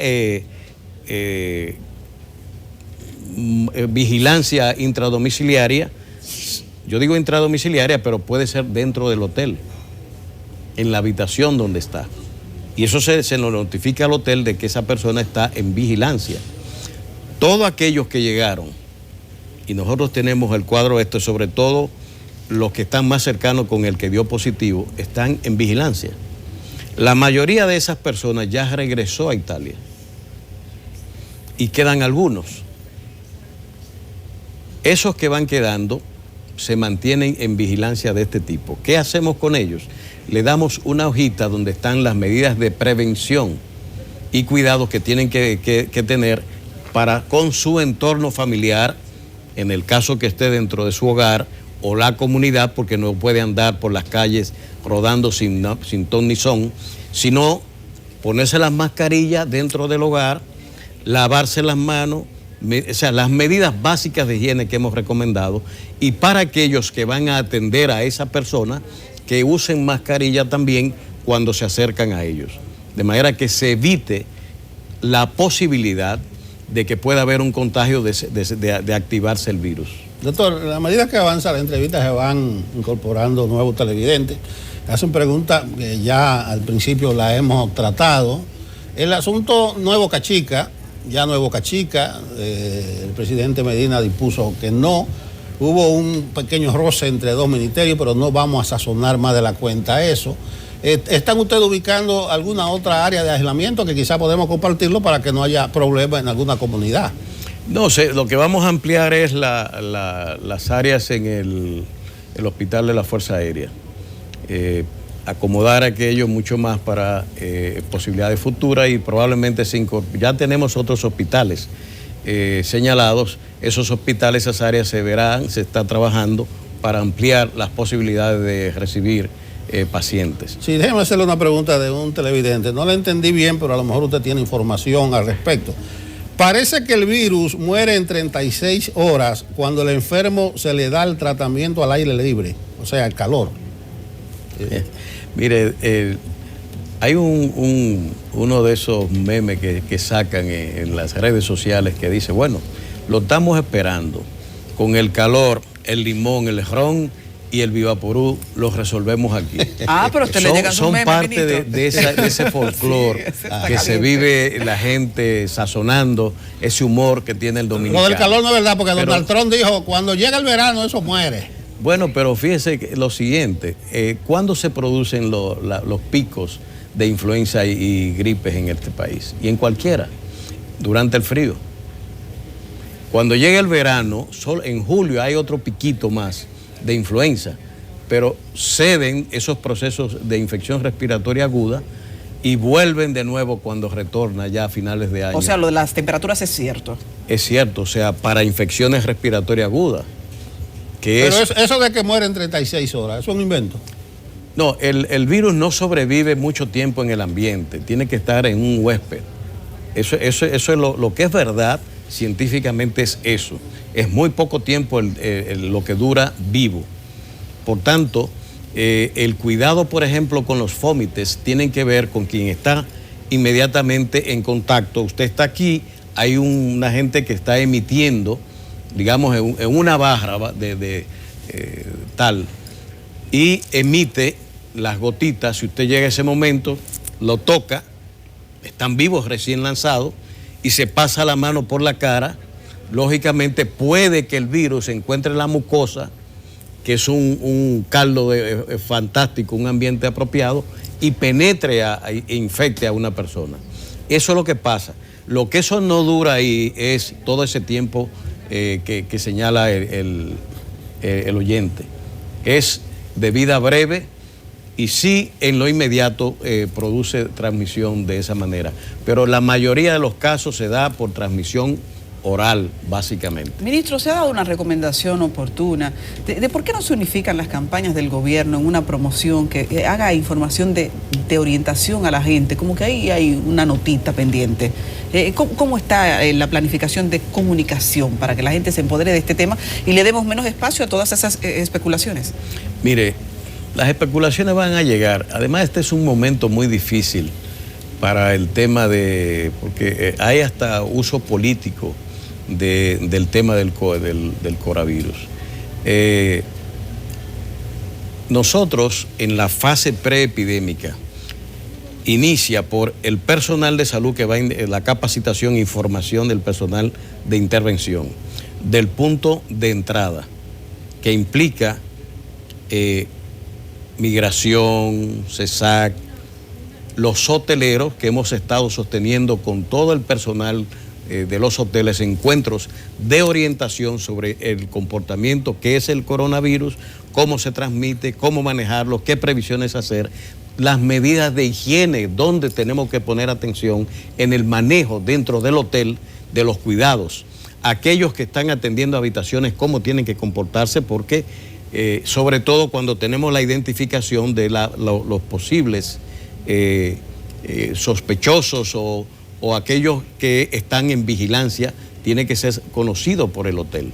Speaker 2: vigilancia intradomiciliaria, yo digo intradomiciliaria, pero puede ser dentro del hotel, en la habitación donde está. Y eso se nos notifica al hotel de que esa persona está en vigilancia. Todos aquellos que llegaron, y nosotros tenemos el cuadro sobre todo los que están más cercanos con el que dio positivo, están en vigilancia. La mayoría de esas personas ya regresó a Italia y quedan algunos. Esos que van quedando se mantienen en vigilancia de este tipo. ¿Qué hacemos con ellos? Le damos una hojita donde están las medidas de prevención y cuidados que tienen que tener para con su entorno familiar, en el caso que esté dentro de su hogar, o la comunidad, porque no puede andar por las calles rodando sin ton ni son, sino ponerse las mascarillas dentro del hogar, lavarse las manos, o sea, las medidas básicas de higiene que hemos recomendado, y para aquellos que van a atender a esa persona, que usen mascarilla también cuando se acercan a ellos, de manera que se evite la posibilidad de que pueda haber un contagio de activarse el virus.
Speaker 3: Doctor, a medida que avanza la entrevista se van incorporando nuevos televidentes. Hacen preguntas que ya al principio la hemos tratado. El asunto Nuevo Cachica, el presidente Medina dispuso que no. Hubo un pequeño roce entre dos ministerios, pero no vamos a sazonar más de la cuenta eso. ¿Están ustedes ubicando alguna otra área de aislamiento que quizá podemos compartirlo para que no haya problemas en alguna comunidad?
Speaker 2: No sé, lo que vamos a ampliar es las áreas en el hospital de la Fuerza Aérea. Acomodar aquello mucho más para posibilidades futuras y probablemente ya tenemos otros hospitales señalados. Esos hospitales, esas áreas se está trabajando para ampliar las posibilidades de recibir pacientes.
Speaker 3: Sí, déjeme hacerle una pregunta de un televidente. No la entendí bien, pero a lo mejor usted tiene información al respecto. Parece que el virus muere en 36 horas cuando el enfermo se le da el tratamiento al aire libre, o sea, el calor.
Speaker 2: Mire, hay uno de esos memes que sacan en las redes sociales que dice, bueno, lo estamos esperando, con el calor, el limón, el ron y el Vivaporú los resolvemos aquí.
Speaker 1: Pero usted le llega
Speaker 2: son parte de ese folclore que se vive la gente sazonando, ese humor que tiene el dominicano.
Speaker 3: Lo del calor no es verdad, porque Donald Trump dijo, cuando llega el verano eso muere.
Speaker 2: Bueno, pero fíjese lo siguiente, ¿cuándo se producen los picos de influenza y gripes en este país? Y en cualquiera, durante el frío. Cuando llega el verano, en julio hay otro piquito más de influenza, pero ceden esos procesos de infección respiratoria aguda y vuelven de nuevo cuando retorna ya a finales de año.
Speaker 1: O sea, lo de las temperaturas es cierto.
Speaker 2: Es cierto, o sea, para infecciones respiratorias agudas.
Speaker 3: Pero eso de que muere en 36 horas, ¿eso es un invento?
Speaker 2: No, el virus no sobrevive mucho tiempo en el ambiente, tiene que estar en un huésped. Eso es lo que es verdad, científicamente es eso. Es muy poco tiempo lo que dura vivo. Por tanto, el cuidado, por ejemplo, con los fómites, tienen que ver con quien está inmediatamente en contacto. Usted está aquí, hay una gente que está emitiendo, digamos, en una barra tal, y emite las gotitas. Si usted llega a ese momento, lo toca, están vivos, recién lanzados, y se pasa la mano por la cara, lógicamente puede que el virus se encuentre en la mucosa, que es un caldo fantástico, un ambiente apropiado, y penetre e infecte a una persona. Eso es lo que pasa. Lo que eso no dura ahí es todo ese tiempo que señala el oyente. Es de vida breve y sí en lo inmediato produce transmisión de esa manera. Pero la mayoría de los casos se da por transmisión oral, básicamente.
Speaker 1: Ministro, se ha dado una recomendación oportuna de por qué no se unifican las campañas del gobierno en una promoción que haga información de orientación a la gente, como que ahí hay una notita pendiente. ¿Cómo está la planificación de comunicación para que la gente se empodere de este tema y le demos menos espacio a todas esas especulaciones?
Speaker 2: Mire, las especulaciones van a llegar. Además, este es un momento muy difícil para el tema porque hay hasta uso político del tema del coronavirus. Nosotros en la fase preepidémica inicia por el personal de salud que va en la capacitación e información del personal de intervención, del punto de entrada, que implica migración, CESAC, los hoteleros que hemos estado sosteniendo con todo el personal de los hoteles encuentros de orientación sobre el comportamiento, qué es el coronavirus, cómo se transmite, cómo manejarlo, qué previsiones hacer, las medidas de higiene, dónde tenemos que poner atención en el manejo dentro del hotel de los cuidados, aquellos que están atendiendo habitaciones, cómo tienen que comportarse, porque sobre todo cuando tenemos la identificación de los posibles sospechosos o aquellos que están en vigilancia, tiene que ser conocido por el hotel.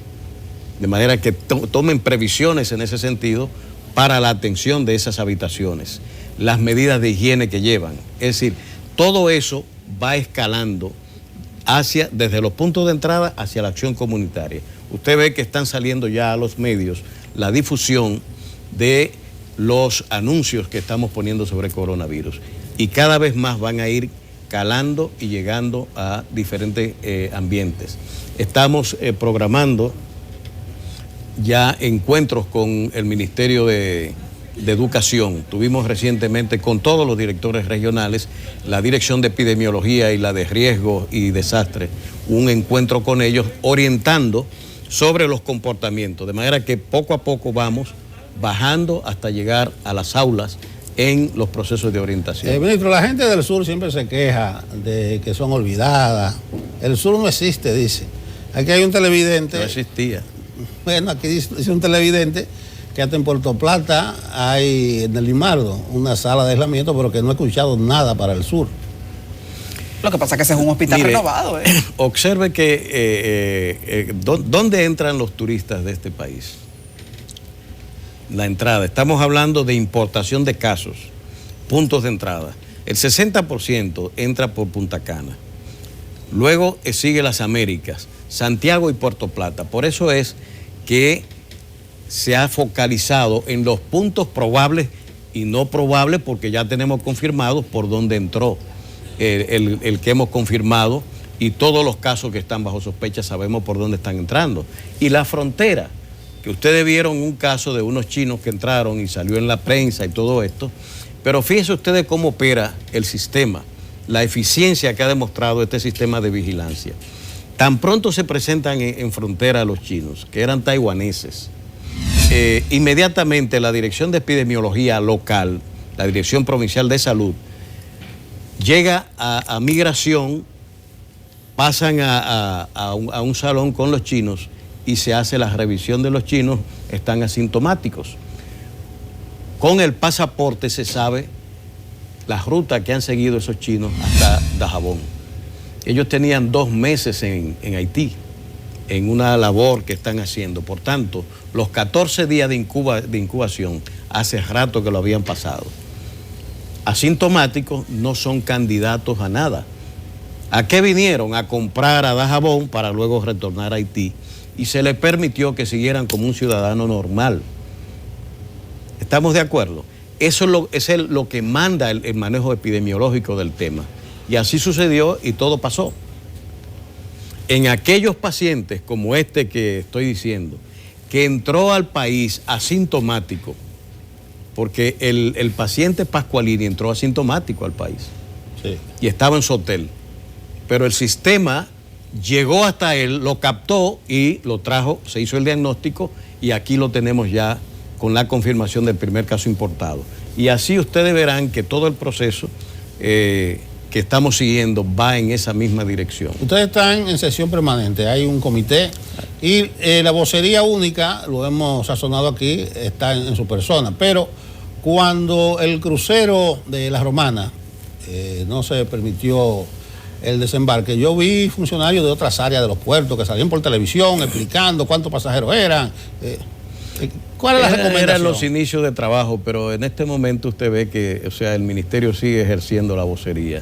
Speaker 2: De manera que tomen previsiones en ese sentido para la atención de esas habitaciones, las medidas de higiene que llevan. Es decir, todo eso va escalando desde los puntos de entrada hacia la acción comunitaria. Usted ve que están saliendo ya a los medios la difusión de los anuncios que estamos poniendo sobre coronavirus y cada vez más van a ir calando y llegando a diferentes ambientes. Estamos programando ya encuentros con el Ministerio de Educación. Tuvimos recientemente con todos los directores regionales, la Dirección de Epidemiología y la de Riesgos y Desastres, un encuentro con ellos orientando sobre los comportamientos, de manera que poco a poco vamos bajando hasta llegar a las aulas en los procesos de orientación.
Speaker 3: Ministro, la gente del sur siempre se queja de que son olvidadas. El sur no existe, dice. Aquí hay un televidente.
Speaker 2: No existía.
Speaker 3: Bueno, aquí dice un televidente que hasta en Puerto Plata hay, en el Limardo, una sala de aislamiento, pero que no he escuchado nada para el sur.
Speaker 1: Lo que pasa es que ese es un hospital renovado.
Speaker 2: Observe que ¿dónde entran los turistas de este país? La entrada. Estamos hablando de importación de casos, puntos de entrada. El 60% entra por Punta Cana. Luego sigue las Américas, Santiago y Puerto Plata. Por eso es que se ha focalizado en los puntos probables y no probables, porque ya tenemos confirmados por dónde entró el que hemos confirmado, y todos los casos que están bajo sospecha sabemos por dónde están entrando. Y la frontera, que ustedes vieron un caso de unos chinos que entraron y salió en la prensa y todo esto, pero fíjense ustedes cómo opera el sistema, la eficiencia que ha demostrado este sistema de vigilancia. Tan pronto se presentan en frontera los chinos, que eran taiwaneses, inmediatamente la Dirección de Epidemiología local, la Dirección Provincial de Salud, llega a migración, pasan a un salón con los chinos y se hace la revisión de los chinos, están asintomáticos. Con el pasaporte se sabe la ruta que han seguido esos chinos hasta Dajabón. Ellos tenían 2 meses en Haití, en una labor que están haciendo. Por tanto, los 14 días de incubación, hace rato que lo habían pasado. Asintomáticos no son candidatos a nada. ¿A qué vinieron? A comprar a Dajabón para luego retornar a Haití. Y se les permitió que siguieran como un ciudadano normal. ¿Estamos de acuerdo? Eso es lo que manda el manejo epidemiológico del tema. Y así sucedió y todo pasó. En aquellos pacientes como este que estoy diciendo, que entró al país asintomático, porque el paciente Pascualini entró asintomático al país, sí, y estaba en su hotel, pero el sistema llegó hasta él, lo captó y lo trajo, se hizo el diagnóstico y aquí lo tenemos ya con la confirmación del primer caso importado. Y así ustedes verán que todo el proceso que que estamos siguiendo va en esa misma dirección.
Speaker 3: Ustedes están en sesión permanente, hay un comité y la vocería única, lo hemos sazonado aquí, está en su persona, pero cuando el crucero de La Romana no se permitió el desembarque, yo vi funcionarios de otras áreas de los puertos que salían por televisión explicando cuántos pasajeros eran. ¿Cuál es la recomendación?
Speaker 2: Eran los inicios de trabajo, pero en este momento usted ve que, o sea, el ministerio sigue ejerciendo la vocería.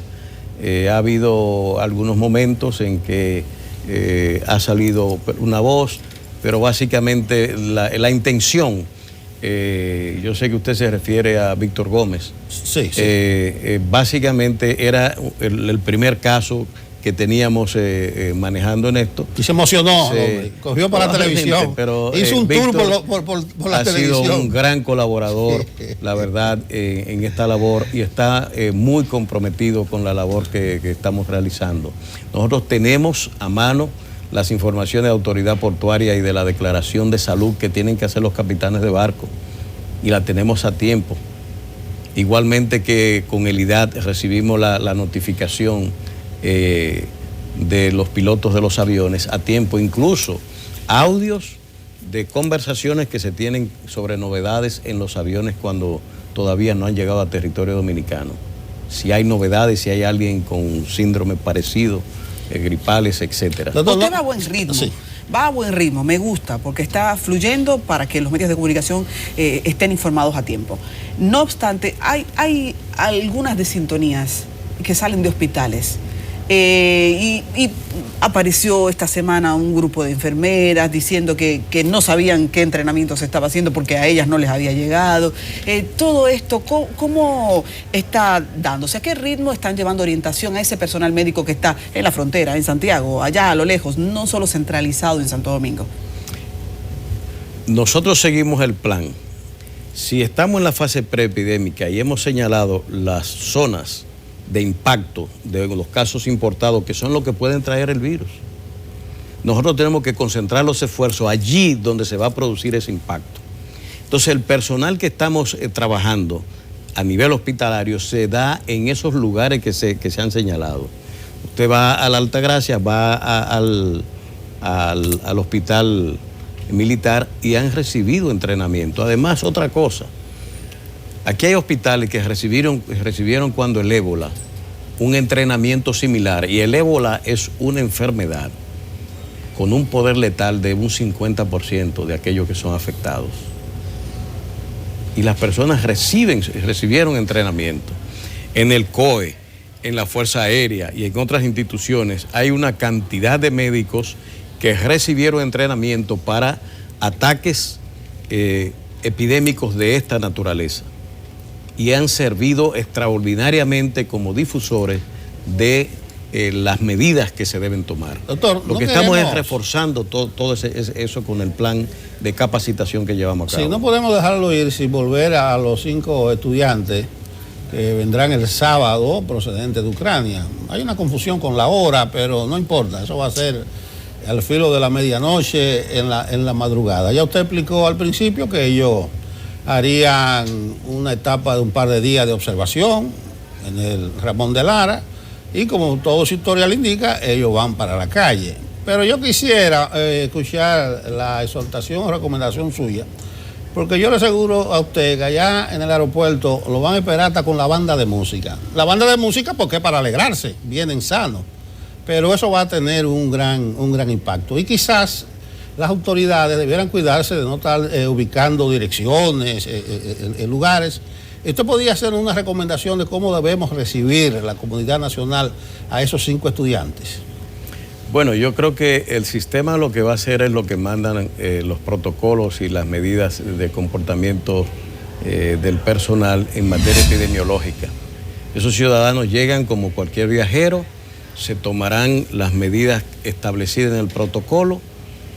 Speaker 2: Ha habido algunos momentos en que ha salido una voz, pero básicamente la intención, yo sé que usted se refiere a Víctor Gómez.
Speaker 3: Sí.
Speaker 2: Básicamente era el primer caso que teníamos manejando en esto.
Speaker 3: Y se emocionó, cogió para la televisión,
Speaker 2: pero,
Speaker 3: hizo un
Speaker 2: Víctor
Speaker 3: tour por la televisión.
Speaker 2: Ha sido un gran colaborador, la verdad, en esta labor, y está muy comprometido con la labor que estamos realizando. Nosotros tenemos a mano las informaciones de autoridad portuaria y de la declaración de salud que tienen que hacer los capitanes de barco, y la tenemos a tiempo. Igualmente que con el IDAT recibimos la notificación de los pilotos de los aviones a tiempo, incluso audios de conversaciones que se tienen sobre novedades en los aviones cuando todavía no han llegado a territorio dominicano. Si hay novedades, si hay alguien con síndrome parecido, gripales, etcétera.
Speaker 1: Usted va a buen ritmo. Sí. Va a buen ritmo, me gusta, porque está fluyendo para que los medios de comunicación estén informados a tiempo. No obstante, hay algunas desintonías que salen de hospitales. Y apareció esta semana un grupo de enfermeras diciendo que no sabían qué entrenamiento se estaba haciendo porque a ellas no les había llegado. Todo esto, ¿cómo está dándose? ¿A qué ritmo están llevando orientación a ese personal médico que está en la frontera, en Santiago, allá a lo lejos, no solo centralizado en Santo Domingo?
Speaker 2: Nosotros seguimos el plan. Si estamos en la fase preepidémica y hemos señalado las zonas de impacto de los casos importados, que son los que pueden traer el virus, nosotros tenemos que concentrar los esfuerzos allí donde se va a producir ese impacto. Entonces el personal que estamos trabajando a nivel hospitalario se da en esos lugares que se han señalado. Usted va a la Altagracia, va al hospital militar y han recibido entrenamiento. Además, otra cosa, aquí hay hospitales que recibieron cuando el ébola un entrenamiento similar, y el ébola es una enfermedad con un poder letal de un 50% de aquellos que son afectados. Y las personas recibieron entrenamiento. En el COE, en la Fuerza Aérea y en otras instituciones hay una cantidad de médicos que recibieron entrenamiento para ataques epidémicos de esta naturaleza, y han servido extraordinariamente como difusores de las medidas que se deben tomar.
Speaker 3: Doctor,
Speaker 2: lo que estamos es reforzando todo eso con el plan de capacitación que llevamos a cabo.
Speaker 3: Sí, no podemos dejarlo ir sin volver a los 5 estudiantes que vendrán el sábado procedentes de Ucrania. Hay una confusión con la hora, pero no importa, eso va a ser al filo de la medianoche en la madrugada. Ya usted explicó al principio que ellos harían una etapa de un par de días de observación en el Ramón de Lara, y como todo su historial indica, ellos van para la calle. Pero yo quisiera escuchar la exhortación o recomendación suya, porque yo le aseguro a usted que allá en el aeropuerto lo van a esperar hasta con la banda de música. La banda de música porque es para alegrarse, vienen sanos, pero eso va a tener un gran impacto. Y quizás las autoridades debieran cuidarse de no estar ubicando direcciones en lugares. Esto podría ser una recomendación de cómo debemos recibir la comunidad nacional a esos 5 estudiantes.
Speaker 2: Bueno, yo creo que el sistema lo que va a hacer es lo que mandan los protocolos y las medidas de comportamiento del personal en materia epidemiológica. Esos ciudadanos llegan como cualquier viajero, se tomarán las medidas establecidas en el protocolo,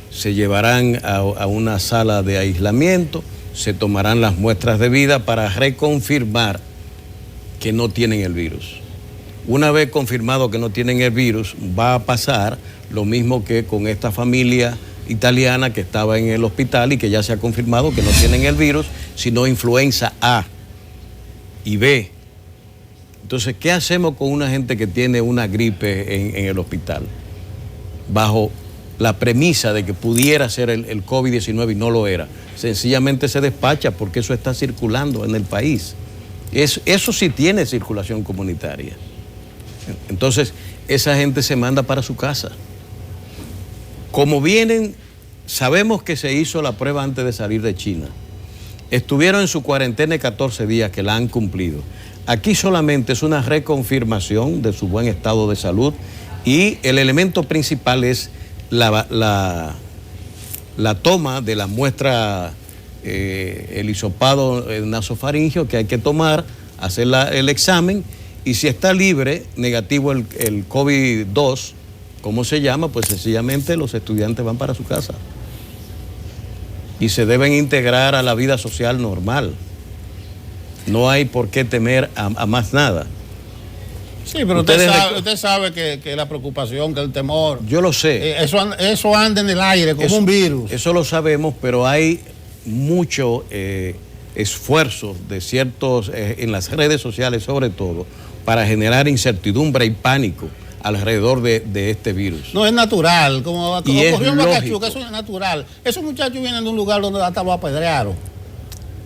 Speaker 2: se llevarán a una sala de aislamiento, se tomarán las muestras de vida para reconfirmar que no tienen el virus. Una vez confirmado que no tienen el virus, va a pasar lo mismo que con esta familia italiana que estaba en el hospital y que ya se ha confirmado que no tienen el virus, sino influenza A y B Entonces, ¿qué hacemos con una gente que tiene una gripe en el hospital? Bajo la premisa de que pudiera ser el COVID-19 y no lo era. Sencillamente se despacha porque eso está circulando en el país. Eso sí tiene circulación comunitaria. Entonces, esa gente se manda para su casa. Como vienen, sabemos que se hizo la prueba antes de salir de China. Estuvieron en su cuarentena de 14 días que la han cumplido. Aquí solamente es una reconfirmación de su buen estado de salud y el elemento principal es la toma de la muestra, el hisopado nasofaringeo que hay que tomar, hacer el examen y si está libre, negativo el COVID-2, ¿cómo se llama? Pues sencillamente los estudiantes van para su casa y se deben integrar a la vida social normal. No hay por qué temer a más nada.
Speaker 3: Sí, pero usted sabe que la preocupación, que el temor...
Speaker 2: Yo lo sé.
Speaker 3: Eso anda en el aire como un virus.
Speaker 2: Eso lo sabemos, pero hay mucho esfuerzo de ciertos, en las redes sociales sobre todo, para generar incertidumbre y pánico alrededor de este virus.
Speaker 3: No, es natural, como ocurrió en
Speaker 2: lógico.
Speaker 3: que eso es natural. Esos muchachos vienen de un lugar donde hasta lo apedrearon.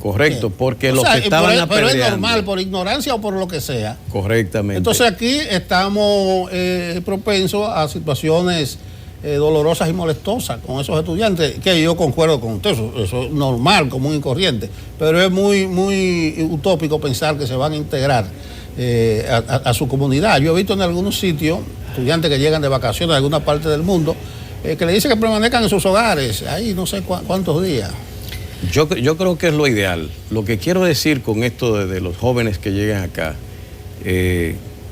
Speaker 2: Correcto, porque los que estaban apedreando...
Speaker 3: Pero es normal, por ignorancia o por lo que sea.
Speaker 2: Correctamente.
Speaker 3: Entonces aquí estamos propensos a situaciones dolorosas y molestosas con esos estudiantes, que yo concuerdo con usted, eso es normal, común y corriente, pero es muy utópico pensar que se van a integrar a su comunidad. Yo he visto en algunos sitios estudiantes que llegan de vacaciones de alguna parte del mundo que le dicen que permanezcan en sus hogares, ahí no sé cuántos días.
Speaker 2: Yo creo que es lo ideal. Lo que quiero decir con esto de los jóvenes que llegan acá,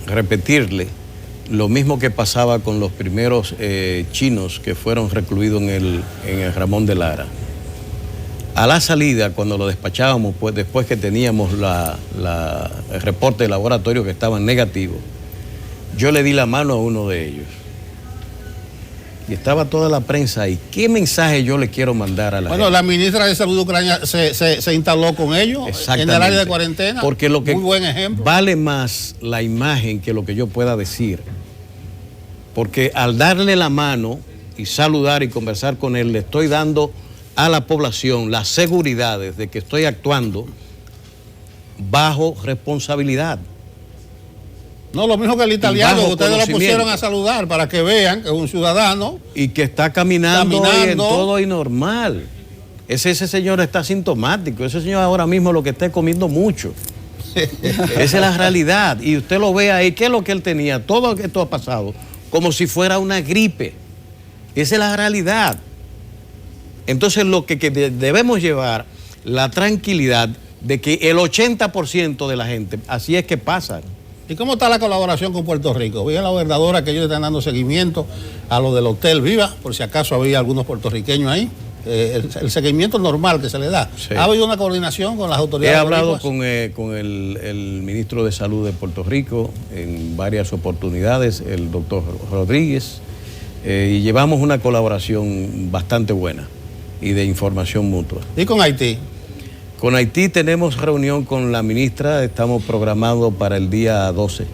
Speaker 2: repetirle lo mismo que pasaba con los primeros chinos que fueron recluidos en el Ramón de Lara. A la salida, cuando lo despachábamos, pues después que teníamos el reporte de laboratorio que estaban negativos, yo le di la mano a uno de ellos. Y estaba toda la prensa ahí. ¿Qué mensaje yo le quiero mandar a la gente?
Speaker 3: Bueno, la ministra de Salud de Ucrania se instaló con ellos en el área de cuarentena.
Speaker 2: Porque lo que
Speaker 3: muy buen ejemplo.
Speaker 2: Vale más la imagen que lo que yo pueda decir. Porque al darle la mano y saludar y conversar con él, le estoy dando a la población las seguridades de que estoy actuando bajo responsabilidad.
Speaker 3: No, lo mismo que el italiano, que ustedes lo pusieron a saludar para que vean que es un ciudadano.
Speaker 2: Y que está caminando. Y en todo y normal. Ese señor está asintomático. Ese señor ahora mismo lo que está comiendo mucho. Esa es la realidad. Y usted lo ve ahí. ¿Qué es lo que él tenía? Todo esto ha pasado como si fuera una gripe. Esa es la realidad. Entonces lo que debemos llevar la tranquilidad de que el 80% de la gente, así es que pasan.
Speaker 3: ¿Y cómo está la colaboración con Puerto Rico? Vi a la gobernadora que ellos están dando seguimiento a lo del Hotel Viva, por si acaso había algunos puertorriqueños ahí. El seguimiento normal que se le da. Sí. ¿Ha habido una coordinación con las autoridades?
Speaker 2: He hablado con el ministro de Salud de Puerto Rico en varias oportunidades, el doctor Rodríguez, y llevamos una colaboración bastante buena y de información mutua.
Speaker 3: ¿Y con Haití?
Speaker 2: Con Haití tenemos reunión con la ministra, estamos programados para el día 12,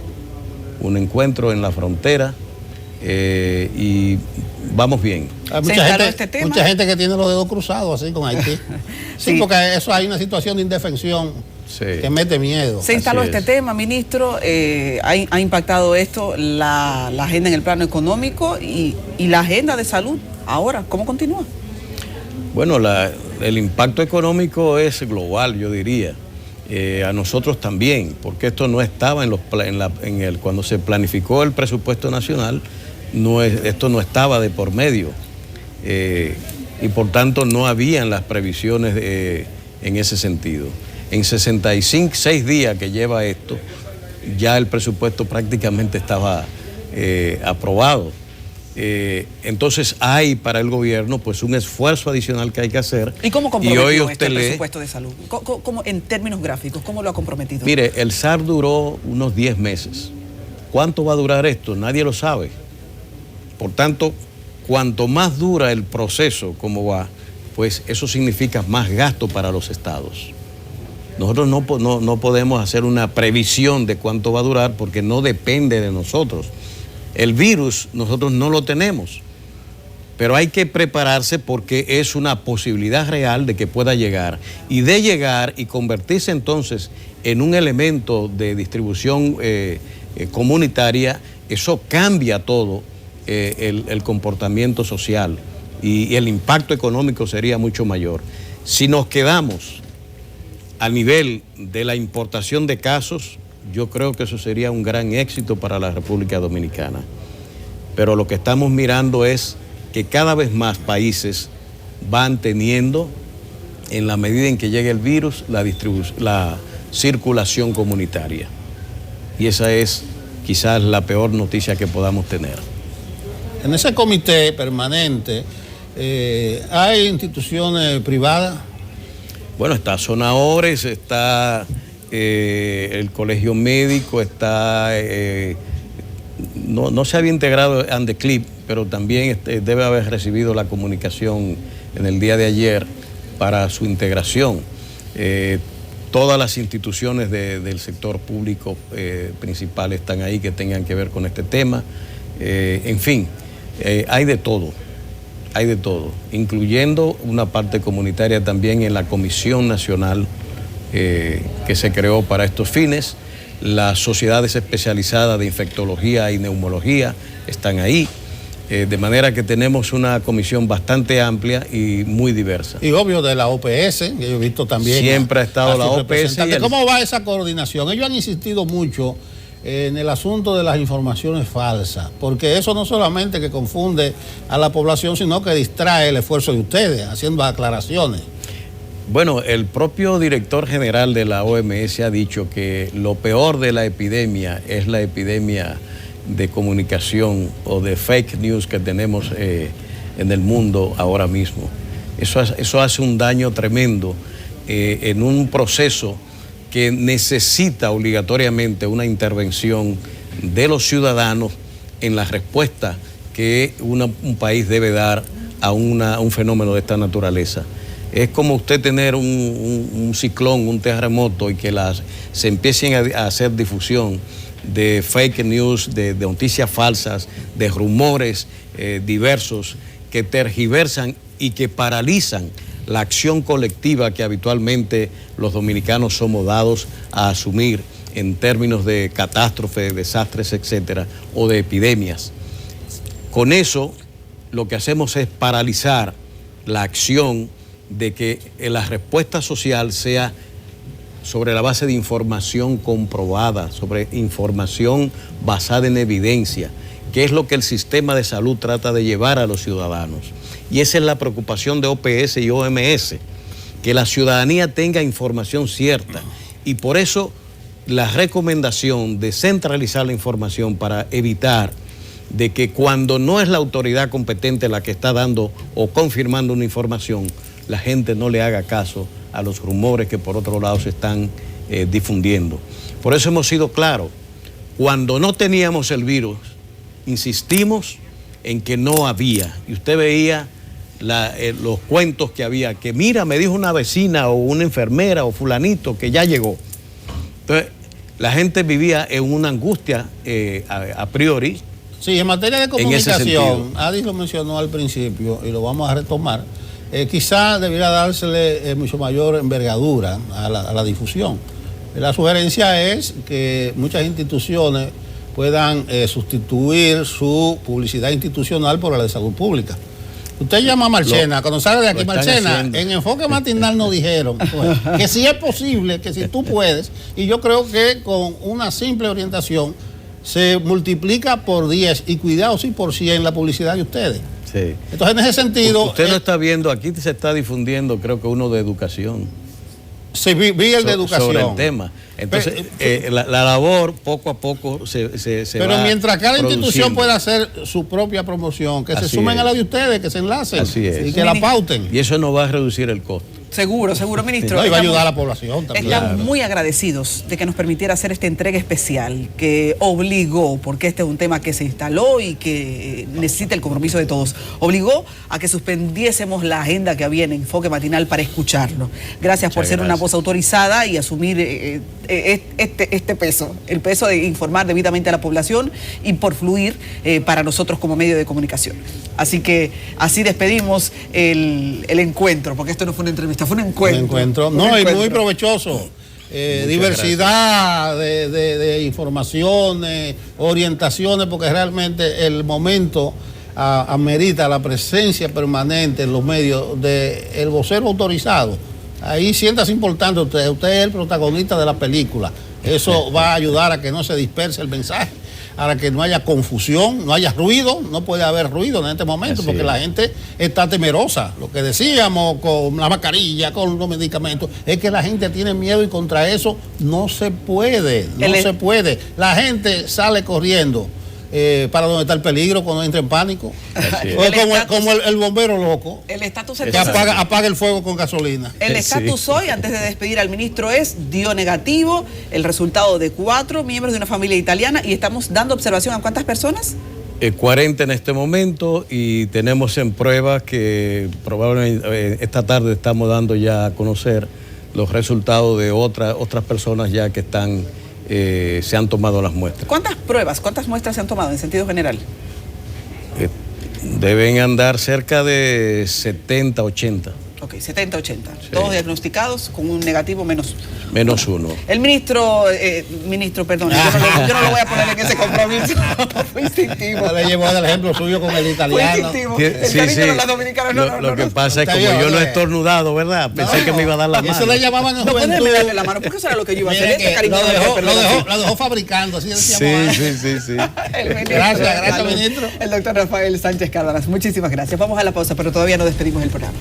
Speaker 2: un encuentro en la frontera y vamos bien.
Speaker 3: Hay mucha gente que tiene los dedos cruzados así con Haití. Sí, porque eso hay una situación de indefensión que mete miedo.
Speaker 1: Se instaló este tema, ministro, ha impactado esto, la agenda en el plano económico y la agenda de salud. Ahora, ¿cómo continúa?
Speaker 2: Bueno, el impacto económico es global, yo diría. A nosotros también, porque esto no estaba cuando se planificó el presupuesto nacional, esto no estaba de por medio. Y por tanto no habían las previsiones en ese sentido. En 6 días que lleva esto, ya el presupuesto prácticamente estaba aprobado. Entonces hay para el gobierno pues un esfuerzo adicional que hay que hacer.
Speaker 1: ¿Y cómo comprometió el presupuesto de salud? ¿Cómo, en términos gráficos, cómo lo ha comprometido?
Speaker 2: Mire, el SAR duró unos 10 meses. ¿Cuánto va a durar esto? Nadie lo sabe. Por tanto, cuanto más dura el proceso, como va, pues eso significa más gasto para los estados. Nosotros no podemos hacer una previsión de cuánto va a durar porque no depende de nosotros. El virus nosotros no lo tenemos, pero hay que prepararse porque es una posibilidad real de que pueda llegar. Y de llegar y convertirse entonces en un elemento de distribución comunitaria, eso cambia todo el comportamiento social y el impacto económico sería mucho mayor. Si nos quedamos a nivel de la importación de casos, yo creo que eso sería un gran éxito para la República Dominicana. Pero lo que estamos mirando es que cada vez más países van teniendo, en la medida en que llegue el virus, la circulación comunitaria. Y esa es quizás la peor noticia que podamos tener.
Speaker 3: En ese comité permanente, ¿hay instituciones privadas?
Speaker 2: Bueno, está Sonahores, está el Colegio Médico, está... no se había integrado Andeclip, pero también debe haber recibido la comunicación en el día de ayer para su integración. Todas las instituciones del sector público principal están ahí que tengan que ver con este tema. En fin, hay de todo, incluyendo una parte comunitaria también en la Comisión Nacional que se creó para estos fines. Las sociedades especializadas de infectología y neumología están ahí. De manera que tenemos una comisión bastante amplia y muy diversa.
Speaker 3: Y obvio de la OPS, que yo he visto también.
Speaker 2: Siempre ha estado la OPS.
Speaker 3: ¿Cómo va esa coordinación? Ellos han insistido mucho en el asunto de las informaciones falsas, porque eso no solamente que confunde a la población, sino que distrae el esfuerzo de ustedes, haciendo aclaraciones.
Speaker 2: Bueno, el propio director general de la OMS ha dicho que lo peor de la epidemia es la epidemia de comunicación o de fake news que tenemos en el mundo ahora mismo. Eso hace un daño tremendo en un proceso que necesita obligatoriamente una intervención de los ciudadanos en la respuesta que un país debe dar a un fenómeno de esta naturaleza. Es como usted tener un ciclón, un terremoto y que se empiecen a hacer difusión de fake news, de noticias falsas, de rumores diversos que tergiversan y que paralizan la acción colectiva que habitualmente los dominicanos somos dados a asumir en términos de catástrofes, desastres, etcétera, o de epidemias. Con eso, lo que hacemos es paralizar la acción de que la respuesta social sea sobre la base de información comprobada, sobre información basada en evidencia, que es lo que el sistema de salud trata de llevar a los ciudadanos. Y esa es la preocupación de OPS y OMS, que la ciudadanía tenga información cierta. Y por eso la recomendación de centralizar la información para evitar de que cuando no es la autoridad competente la que está dando o confirmando una información, la gente no le haga caso a los rumores que por otro lado se están difundiendo. Por eso hemos sido claros. Cuando no teníamos el virus, insistimos en que no había. Y usted veía los cuentos que había, que mira, me dijo una vecina o una enfermera o fulanito que ya llegó. Entonces, la gente vivía en una angustia a priori.
Speaker 3: Sí, en materia de comunicación, Adi lo mencionó al principio y lo vamos a retomar. Quizá debiera dársele mucho mayor envergadura a la difusión. La sugerencia es que muchas instituciones puedan sustituir su publicidad institucional por la de salud pública. Usted llama a Marchena, cuando sale de aquí, Marchena, en Enfoque Matinal nos dijeron que si es posible, que si tú puedes, y yo creo que con una simple orientación se multiplica por 10 y cuidado, sí, por 100 la publicidad de ustedes.
Speaker 2: Sí.
Speaker 3: Entonces, en ese sentido...
Speaker 2: Usted no está viendo, aquí se está difundiendo, creo que uno de educación.
Speaker 3: Sí, vi el de educación.
Speaker 2: Sobre el tema. Entonces, la labor poco a poco se
Speaker 3: pero
Speaker 2: va
Speaker 3: mientras cada
Speaker 2: produciendo.
Speaker 3: institución pueda hacer su propia promoción, que
Speaker 2: Así
Speaker 3: se sumen
Speaker 2: es.
Speaker 3: a la de ustedes, que se enlacen
Speaker 2: Así es.
Speaker 3: y que la pauten.
Speaker 2: Y eso no va a reducir el costo.
Speaker 1: Seguro, ministro.
Speaker 3: No, y va a ayudar a la población también.
Speaker 1: Estamos muy agradecidos de que nos permitiera hacer esta entrega especial que obligó, porque este es un tema que se instaló y que necesita el compromiso de todos, obligó a que suspendiésemos la agenda que había en Enfoque Matinal para escucharlo. Gracias por ser una voz autorizada y asumir este peso, el peso de informar debidamente a la población y por fluir para nosotros como medio de comunicación. Así que así despedimos el encuentro, porque esto no fue una entrevista, fue un encuentro.
Speaker 3: Y muy provechoso. Diversidad de informaciones, orientaciones, porque realmente el momento amerita la presencia permanente en los medios del vocero autorizado. Ahí siéntase importante usted es el protagonista de la película. Eso va a ayudar a que no se disperse el mensaje, a que no haya confusión, no haya ruido. No puede haber ruido en este momento porque la gente está temerosa. Lo que decíamos con la mascarilla, con los medicamentos, es que la gente tiene miedo y contra eso no se puede, se puede. La gente sale corriendo para donde está el peligro cuando entra en pánico. Como el bombero loco.
Speaker 1: El estatus
Speaker 3: que apaga el fuego con gasolina.
Speaker 1: El estatus hoy, antes de despedir al ministro, dio negativo, el resultado de 4 miembros de una familia italiana, y estamos dando observación a ¿cuántas personas?
Speaker 2: 40 en este momento, y tenemos en prueba que probablemente esta tarde estamos dando ya a conocer los resultados de otras personas ya que están se han tomado las muestras.
Speaker 1: ¿Cuántas muestras se han tomado en sentido general?
Speaker 2: Deben andar cerca de 70, 80.
Speaker 1: Ok, 70, 80. Sí. Todos diagnosticados con un negativo menos
Speaker 2: uno.
Speaker 1: El ministro, perdón, yo no lo voy a poner en ese compromiso. Fue instintivo.
Speaker 3: Le llevó el ejemplo suyo con el italiano.
Speaker 1: Fue instintivo. Los dominicanos
Speaker 2: lo que pasa es que como yo lo he estornudado, ¿verdad? Pensé que me iba a dar la mano.
Speaker 3: Eso le llamaban en
Speaker 1: juventud. No puede darle la mano, porque eso era lo que yo iba a hacer.
Speaker 3: Lo dejó fabricando, así decíamos.
Speaker 2: Sí.
Speaker 3: Gracias, ministro.
Speaker 1: El doctor Rafael Sánchez Cárdenas, muchísimas gracias. Vamos a la pausa, pero todavía no despedimos el programa.